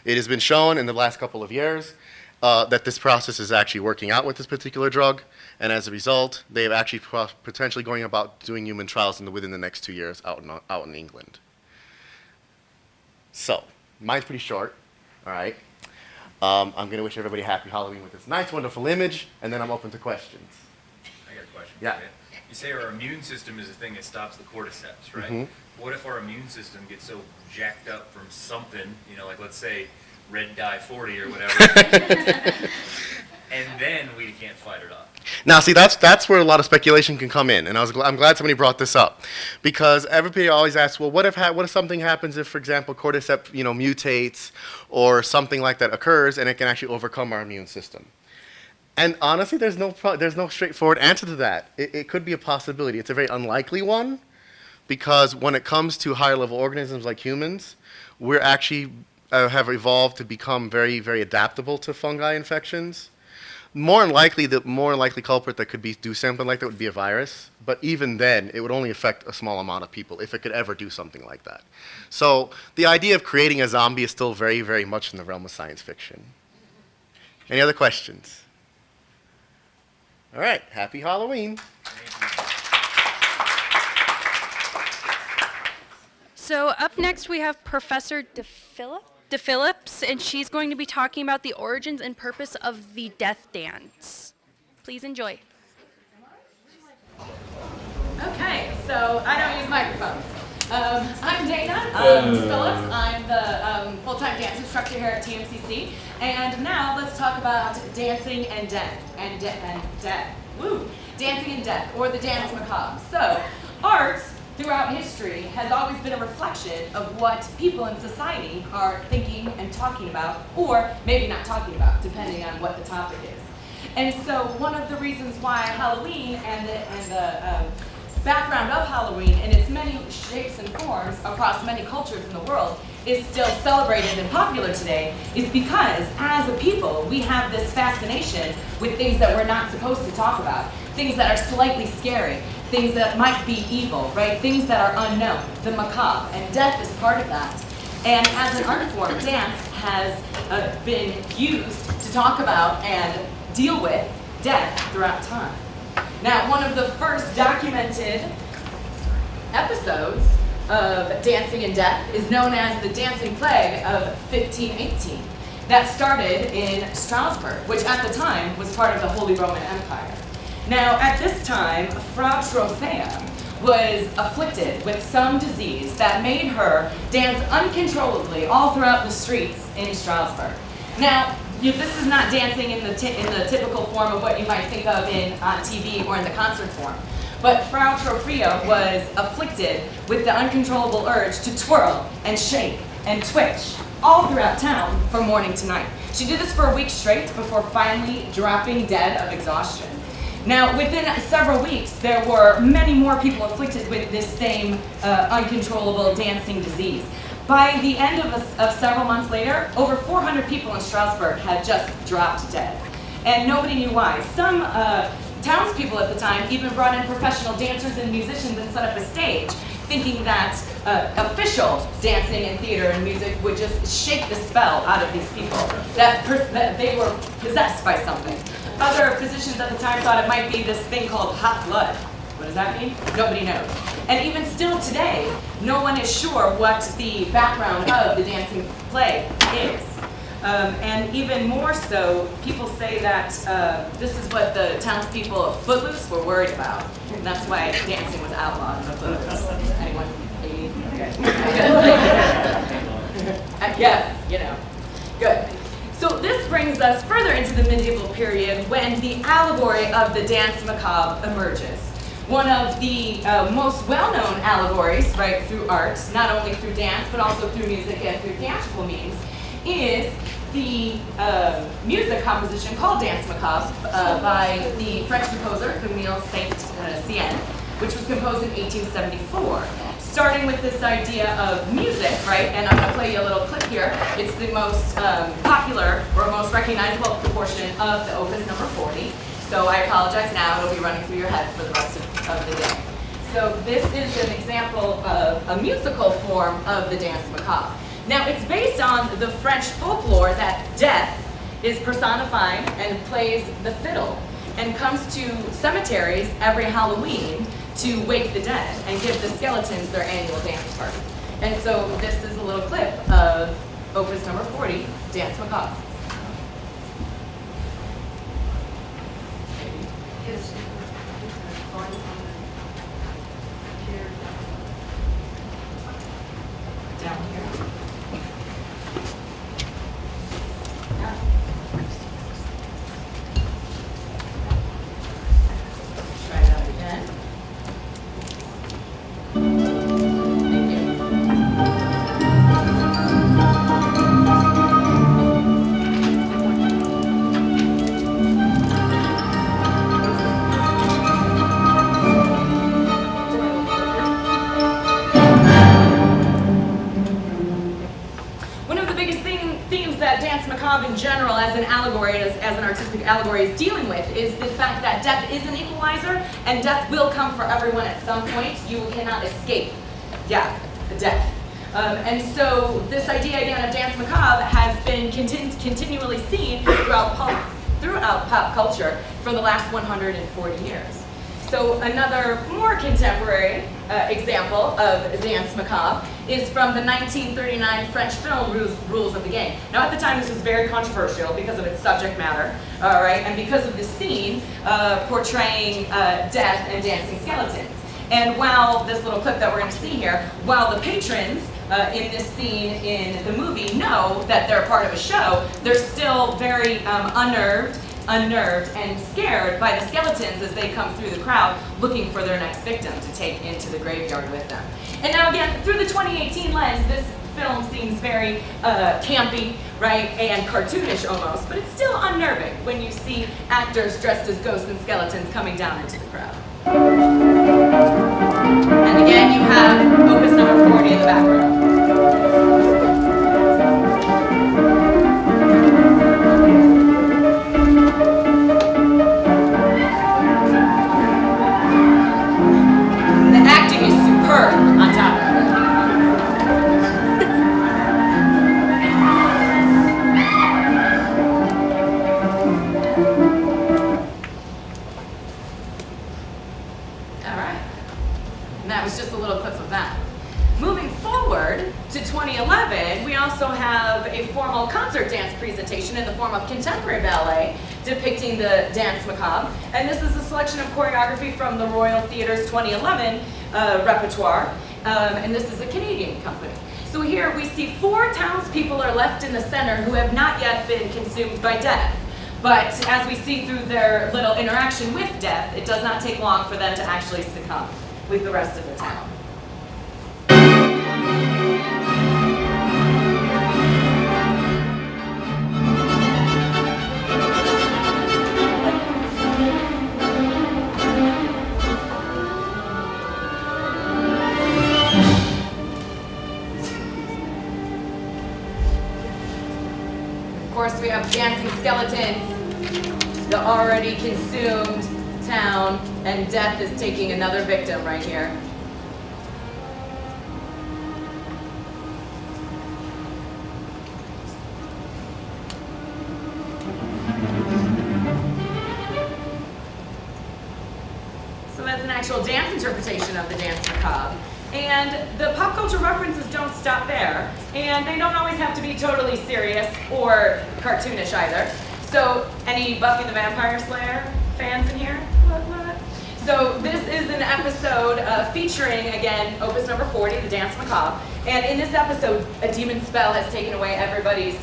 It has been shown in the last couple of years that this process is actually working out with this particular drug, and as a result, they have actually potentially going about doing human trials within the next 2 years out in England. So, mine's pretty short, all right? I'm going to wish everybody a happy Halloween with this nice, wonderful image, and then I'm open to questions. I got a question. Yeah. You say our immune system is the thing that stops the cordyceps, right? Mhm. What if our immune system gets so jacked up from something, you know, like let's say red dye 40 or whatever, and then we can't fight it off? Now, see, that's where a lot of speculation can come in, and I'm glad somebody brought this up, because everybody always asks, well, what if something happens if, for example, cordyceps, mutates or something like that occurs, and it can actually overcome our immune system? And honestly, there's no straightforward answer to that. It could be a possibility. It's a very unlikely one, because when it comes to higher level organisms like humans, we're actually have evolved to become very, very adaptable to fungi infections. More than likely, the more likely culprit that could do something like that would be a virus. But even then, it would only affect a small amount of people if it could ever do something like that. So the idea of creating a zombie is still very, very much in the realm of science fiction. Any other questions? All right, happy Halloween. So up next we have Professor DeFilippis, and she's going to be talking about the origins and purpose of the death dance. Please enjoy. Okay, so I don't use microphones. I'm Dayna DeFilippis. I'm the full-time dance instructor here at TMCC. And now let's talk about dancing and death. Woo! Dancing and death, or the Danse Macabre. So, art throughout history has always been a reflection of what people in society are thinking and talking about, or maybe not talking about, depending on what the topic is. And so one of the reasons why Halloween and the background of Halloween in its many shapes and forms across many cultures in the world is still celebrated and popular today is because as a people we have this fascination with things that we're not supposed to talk about, things that are slightly scary, things that might be evil, right? Things that are unknown, the macabre, and death is part of that. And as an art form, dance has been used to talk about and deal with death throughout time. Now, one of the first documented episodes of dancing and death is known as the Dancing Plague of 1518. That started in Strasbourg, which at the time was part of the Holy Roman Empire. Now, at this time, Frau Trophea was afflicted with some disease that made her dance uncontrollably all throughout the streets in Strasbourg. Now, this is not dancing in the typical form of what you might think of on TV or in the concert form. But Frau Trophea was afflicted with the uncontrollable urge to twirl and shake and twitch all throughout town from morning to night. She did this for a week straight before finally dropping dead of exhaustion. Now, within several weeks, there were many more people afflicted with this same uncontrollable dancing disease. By the end of several months later, over 400 people in Strasbourg had just dropped dead. And nobody knew why. Some townspeople at the time even brought in professional dancers and musicians and set up a stage, thinking that official dancing and theater and music would just shake the spell out of these people, that they were possessed by something. Other physicians at the time thought it might be this thing called hot blood. What does that mean? Nobody knows. And even still today, no one is sure what the background of the dancing plague is. And even more so, people say that this is what the townspeople of Footloose were worried about. And that's why dancing was outlawed in Footloose. Anyone? Okay. Yes, you know. Good. So this brings us further into the medieval period when the allegory of the Danse Macabre emerges. One of the most well-known allegories, right, through art, not only through dance, but also through music and through theatrical means, is the music composition called Danse Macabre by the French composer Camille Saint-Saëns, which was composed in 1874. Starting with this idea of music, right, and I'm going to play you a little clip here. It's the most popular or most recognizable portion of the opus number 40. So I apologize now, it'll be running through your head for the rest of the day. So this is an example of a musical form of the Danse Macabre. Now it's based on the French folklore that death is personified and plays the fiddle and comes to cemeteries every Halloween to wake the dead and give the skeletons their annual dance party. And so this is a little clip of opus number 40, Danse Macabre. Down here. Try it out again. Thank you. biggest themes that Danse Macabre in general, as an allegory, as an artistic allegory, is dealing with is the fact that death is an equalizer, and death will come for everyone at some point. You cannot escape, death. And so this idea again of Danse Macabre has been continually seen throughout pop culture for the last 140 years. So another more contemporary example of Danse Macabre is from the 1939 French film Rules of the Game. Now at the time this was very controversial because of its subject matter, all right, and because of the scene portraying death and dancing skeletons. And while this little clip that we're going to see here, while the patrons in this scene in the movie know that they're part of a show, they're still very unnerved and scared by the skeletons as they come through the crowd looking for their next victim to take into the graveyard with them. And now again, through the 2018 lens, this film seems very campy, right, and cartoonish almost, but it's still unnerving when you see actors dressed as ghosts and skeletons coming down into the crowd. And again, you have opus number 40 in the background. On top of it. All right. And that was just a little clip of that. Moving forward to 2011, we also have a formal concert dance presentation in the form of contemporary ballet depicting the Danse Macabre. And this is a selection of choreography from the Royal Theatre's 2011 repertoire. And this is a Canadian company. So here we see 4 townspeople are left in the center who have not yet been consumed by death. But as we see through their little interaction with death, it does not take long for them to actually succumb with the rest of the town. Of course, we have dancing skeletons, the already consumed town, and death is taking another victim right here. So that's an actual dance interpretation of the Danse Macabre. And the pop culture references don't stop there. And they don't always have to be totally serious or cartoonish either. So, any Buffy the Vampire Slayer fans in here? What? So, this is an episode featuring, again, opus number 40, the Danse Macabre. And in this episode, a demon spell has taken away everybody's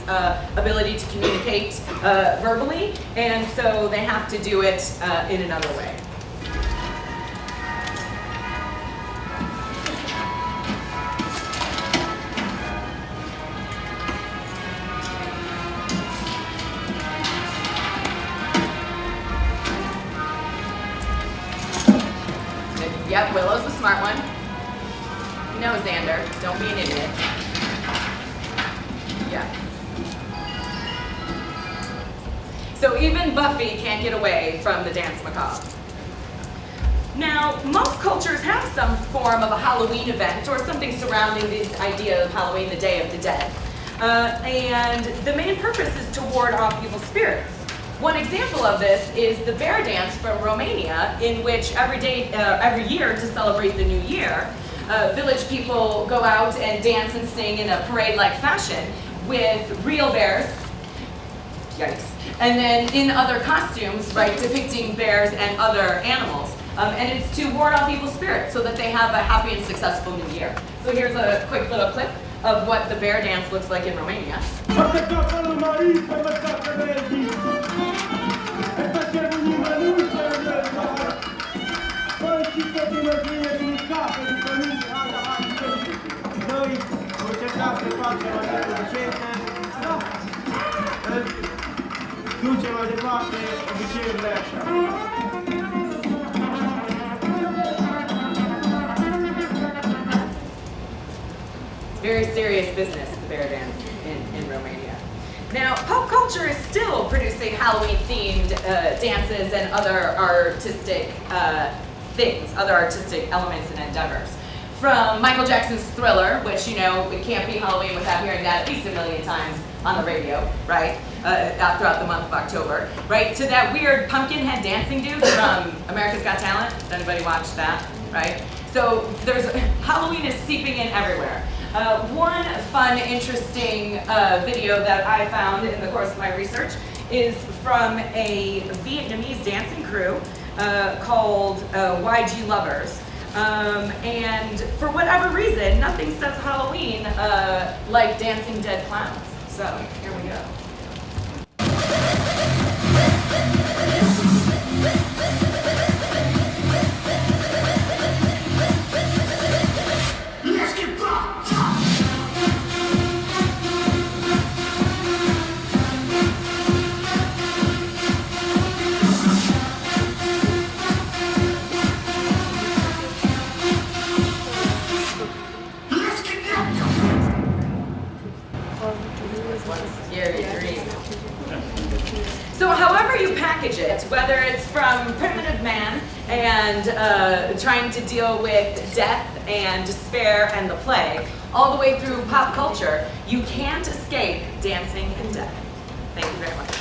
ability to communicate verbally. And so they have to do it in another way. Yep, Willow's the smart one. You know, Xander, don't be an idiot. Yeah. So even Buffy can't get away from the Danse Macabre. Now, most cultures have some form of a Halloween event or something surrounding this idea of Halloween, the Day of the Dead. And the main purpose is to ward off evil spirits. One example of this is the bear dance from Romania, in which every year to celebrate the new year, village people go out and dance and sing in a parade-like fashion with real bears, yikes, and then in other costumes, right, depicting bears and other animals. And it's to ward off evil spirits so that they have a happy and successful new year. So here's a quick little clip of what the bear dance looks like in Romania. It's very serious business, the bear dance in Romania. Now, pop culture is still producing Halloween-themed dances and other artistic things, other artistic elements and endeavors. From Michael Jackson's Thriller, which, you know, it can't be Halloween without hearing that at least a million times on the radio, right? Throughout the month of October, right? To that weird pumpkin-head dancing dude from America's Got Talent. Did anybody watch that, right? So Halloween is seeping in everywhere. One fun, interesting video that I found in the course of my research is from a Vietnamese dancing crew called YG Lovers. And for whatever reason, nothing says Halloween like dancing dead clowns. So here we go. Let's get rocked. So however you package it, whether it's from primitive man and trying to deal with death and despair and the plague, all the way through pop culture, you can't escape dancing and death. Thank you very much.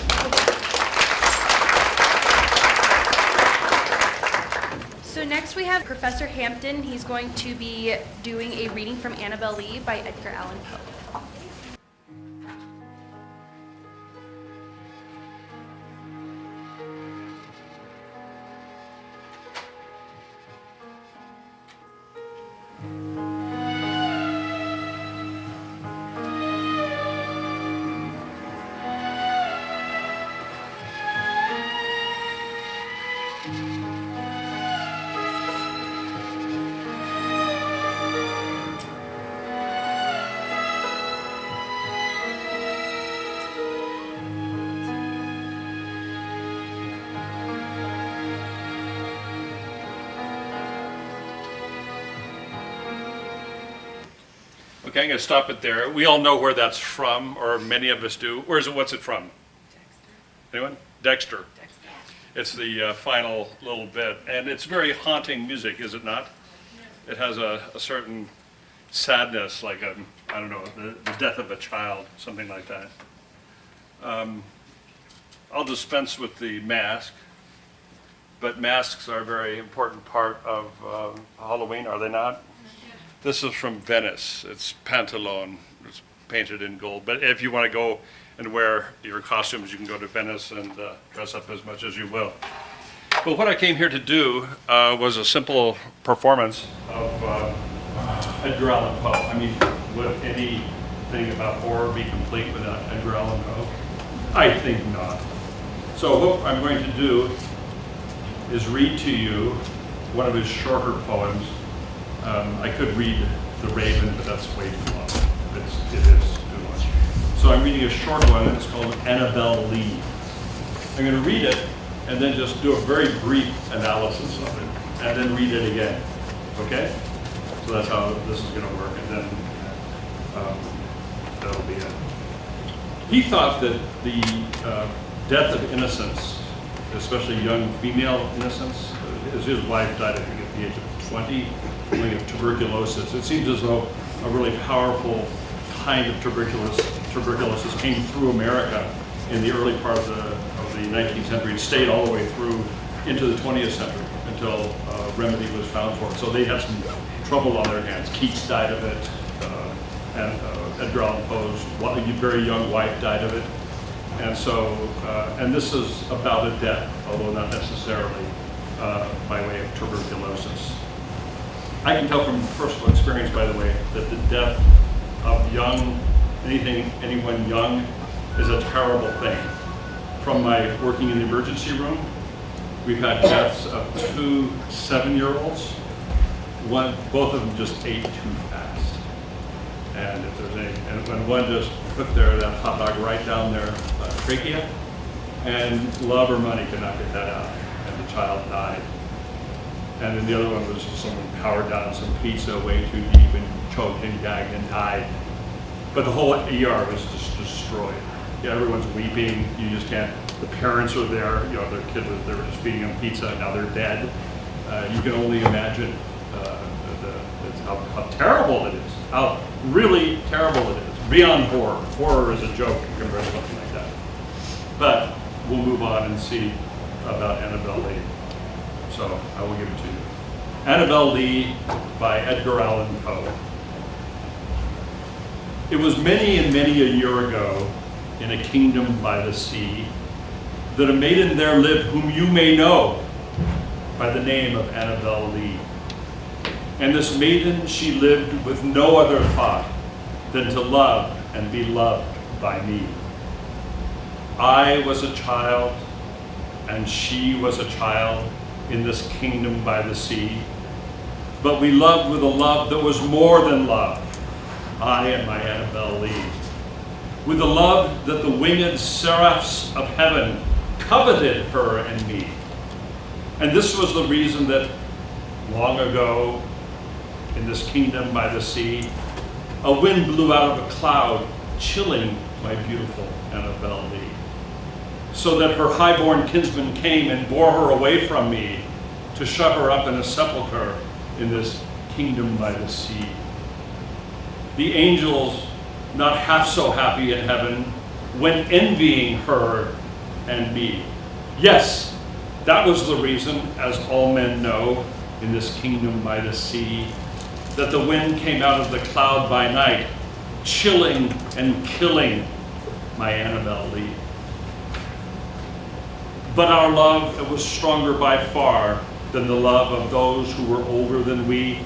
So next we have Professor Hampton. He's going to be doing a reading from Annabelle Lee by Edgar Allan Poe. Okay, I'm going to stop it there. We all know where that's from, or many of us do. What's it from? Anyone? Dexter. It's the final little bit, and it's very haunting music, is it not? It has a certain sadness, like I don't know, the death of a child, something like that. I'll dispense with the mask, but masks are a very important part of Halloween, are they not? This is from Venice. It's Pantalone. It's painted in gold. But if you want to go and wear your costumes, you can go to Venice and dress up as much as you will. But what I came here to do was a simple performance of Edgar Allan Poe. I mean, would anything about horror be complete without Edgar Allan Poe? I think not. So what I'm going to do is read to you one of his shorter poems. I could read The Raven, but that's way too long. It is too long. So I'm reading a short one, and it's called Annabelle Lee. I'm going to read it, and then just do a very brief analysis of it, and then read it again. Okay? So that's how this is going to work, and then that'll be it. He thought that the death of innocence, especially young female innocence, his wife died, I think, at the age of 20, of tuberculosis. It seems as though a really powerful kind of tuberculosis came through America in the early part of the 19th century and stayed all the way through into the 20th century until a remedy was found for it. So they had some trouble on their hands. Keats died of it, and Edgar Allan Poe's very young wife died of it. And so, and this is about a death, although not necessarily by way of tuberculosis. I can tell from personal experience, by the way, that the death of anyone young is a terrible thing. From my working in the emergency room, we've had deaths of 2 7-year-olds. Both of them just ate too fast. And if there's and when one just put that hot dog right down their trachea, and love or money could not get that out, and the child died. And then the other one was someone powered down some pizza way too deep and choked and gagged and died. But the whole ER was just destroyed. Yeah, everyone's weeping. You just can't. The parents are there. You know, their kid was. They were just feeding them pizza. Now they're dead. You can only imagine how terrible it is. How really terrible it is. Beyond horror. Horror is a joke compared to something like that. But we'll move on and see about Annabelle Lee. So I will give it to you. Annabelle Lee by Edgar Allan Poe. It was many and many a year ago, in a kingdom by the sea, that a maiden there lived whom you may know by the name of Annabelle Lee. And this maiden, she lived with no other thought than to love and be loved by me. I was a child, and she was a child in this kingdom by the sea. But we loved with a love that was more than love, I and my Annabelle Lee. With a love that the winged seraphs of heaven coveted her and me. And this was the reason that long ago, in this kingdom by the sea, a wind blew out of a cloud, chilling my beautiful Annabelle Lee. So that her highborn kinsman came and bore her away from me to shut her up in a sepulchre in this kingdom by the sea. The angels, not half so happy in heaven, went envying her and me. Yes, that was the reason, as all men know, in this kingdom by the sea, that the wind came out of the cloud by night, chilling and killing my Annabelle Lee. But our love, it was stronger by far than the love of those who were older than we,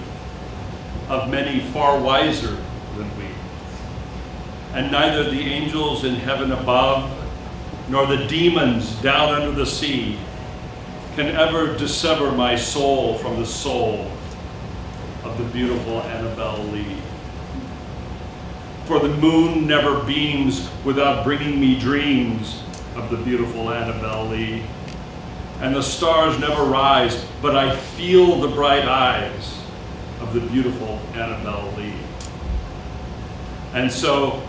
of many far wiser than we. And neither the angels in heaven above, nor the demons down under the sea, can ever dissever my soul from the soul of the beautiful Annabelle Lee. For the moon never beams without bringing me dreams of the beautiful Annabelle Lee. And the stars never rise, but I feel the bright eyes of the beautiful Annabelle Lee. And so,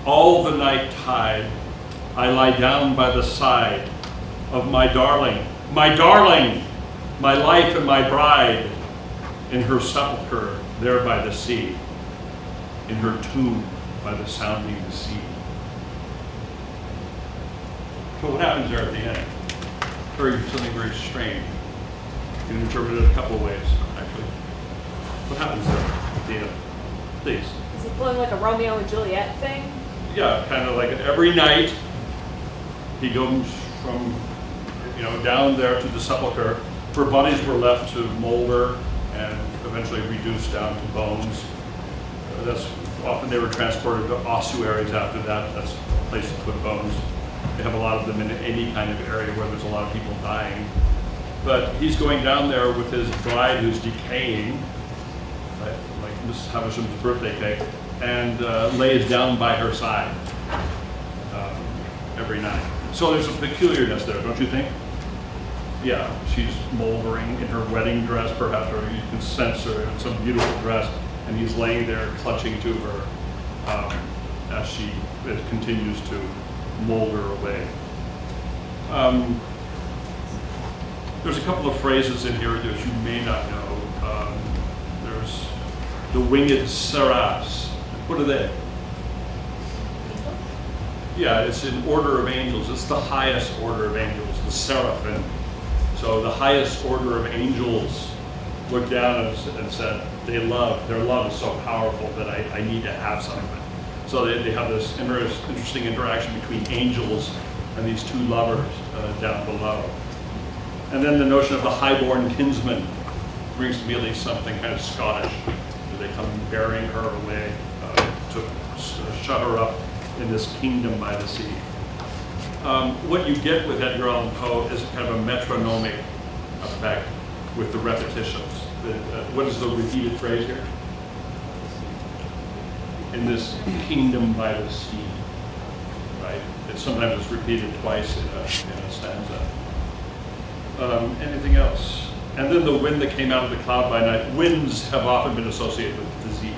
all the night tide, I lie down by the side of my darling, my life and my bride, in her sepulchre there by the sea, in her tomb by the sounding sea. So what happens there at the end? Something very strange. You can interpret it a couple of ways, actually. What happens there at the end? Please. Is it pulling like a Romeo and Juliet thing? Yeah, kind of like every night he goes from, down there to the sepulcher. Her bodies were left to molder and eventually reduced down to bones. That's often they were transported to ossuaries after that. That's a place to put bones. They have a lot of them in any kind of area where there's a lot of people dying. But he's going down there with his bride who's decaying, like Mrs. Havisham's birthday cake, and lays down by her side every night. So there's a peculiarness there, don't you think? Yeah, she's moldering in her wedding dress, perhaps, or you can sense her in some beautiful dress, and he's laying there clutching to her as she continues to molder away. There's a couple of phrases in here that you may not know. There's the winged seraphs. What are they? Yeah, it's an order of angels. It's the highest order of angels, the seraphim. So the highest order of angels looked down and said, their love is so powerful that I need to have some of it. So they have this interesting interaction between angels and these two lovers down below. And then the notion of the highborn kinsman brings to me at least something kind of Scottish. They come bearing her away to shut her up in this kingdom by the sea. What you get with Edgar Allan Poe is kind of a metronomic effect with the repetitions. What is the repeated phrase here? In this kingdom by the sea, right? Sometimes it's repeated twice in a stanza. Anything else? And then the wind that came out of the cloud by night. Winds have often been associated with disease.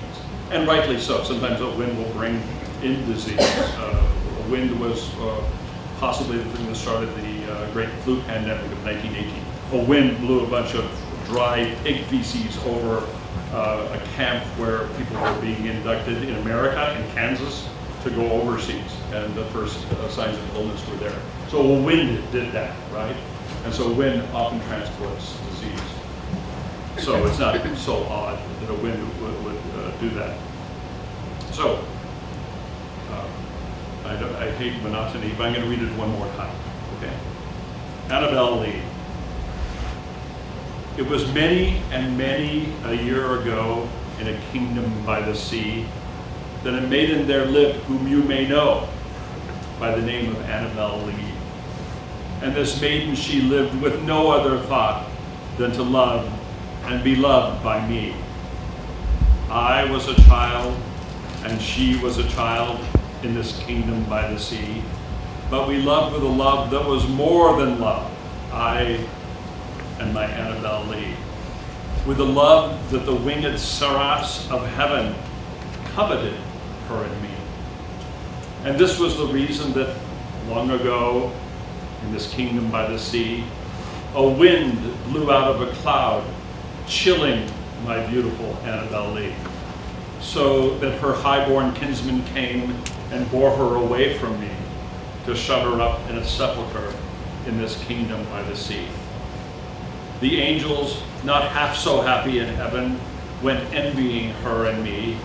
And rightly so. Sometimes a wind will bring in disease. A wind was possibly the thing that started the great flu pandemic of 1918. A wind blew a bunch of dry pig feces over a camp where people were being inducted in America, in Kansas, to go overseas. And the first signs of illness were there. So a wind did that, right? And so wind often transports disease. So it's not so odd that a wind would do that. So, I hate monotony, but I'm going to read it one more time, okay? Annabelle Lee. It was many and many a year ago in a kingdom by the sea that a maiden there lived whom you may know by the name of Annabelle Lee. And this maiden, she lived with no other thought than to love and be loved by me. I was a child, and she was a child in this kingdom by the sea. But we loved with a love that was more than love, I and my Annabelle Lee. With a love that the winged seraphs of heaven coveted her and me. And this was the reason that long ago, in this kingdom by the sea, a wind blew out of a cloud, chilling my beautiful Annabelle Lee, so that her highborn kinsman came and bore her away from me to shut her up in a sepulchre in this kingdom by the sea. The angels, not half so happy in heaven, went envying her and me.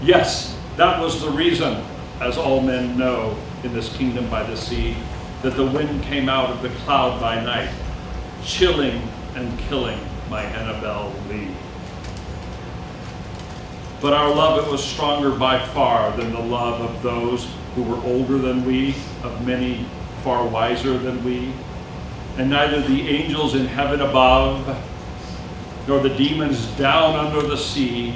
Yes, that was the reason, as all men know in this kingdom by the sea, that the wind came out of the cloud by night, chilling and killing my Annabelle Lee. But our love, it was stronger by far than the love of those who were older than we, of many far wiser than we. And neither the angels in heaven above, nor the demons down under the sea,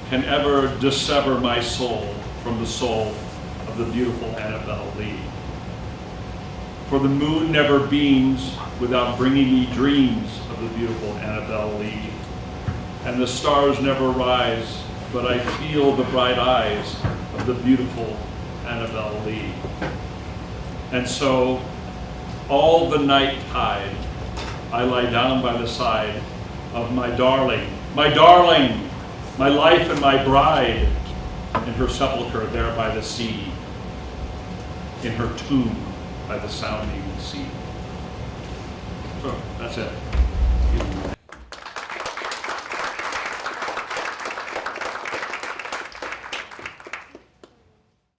can ever dissever my soul from the soul of the beautiful Annabelle Lee. For the moon never beams without bringing me dreams of the beautiful Annabelle Lee. And the stars never rise, but I feel the bright eyes of the beautiful Annabelle Lee. And so, all the night tide, I lie down by the side of my darling, my life and my bride, in her sepulchre there by the sea, in her tomb by the sounding sea. So, that's it.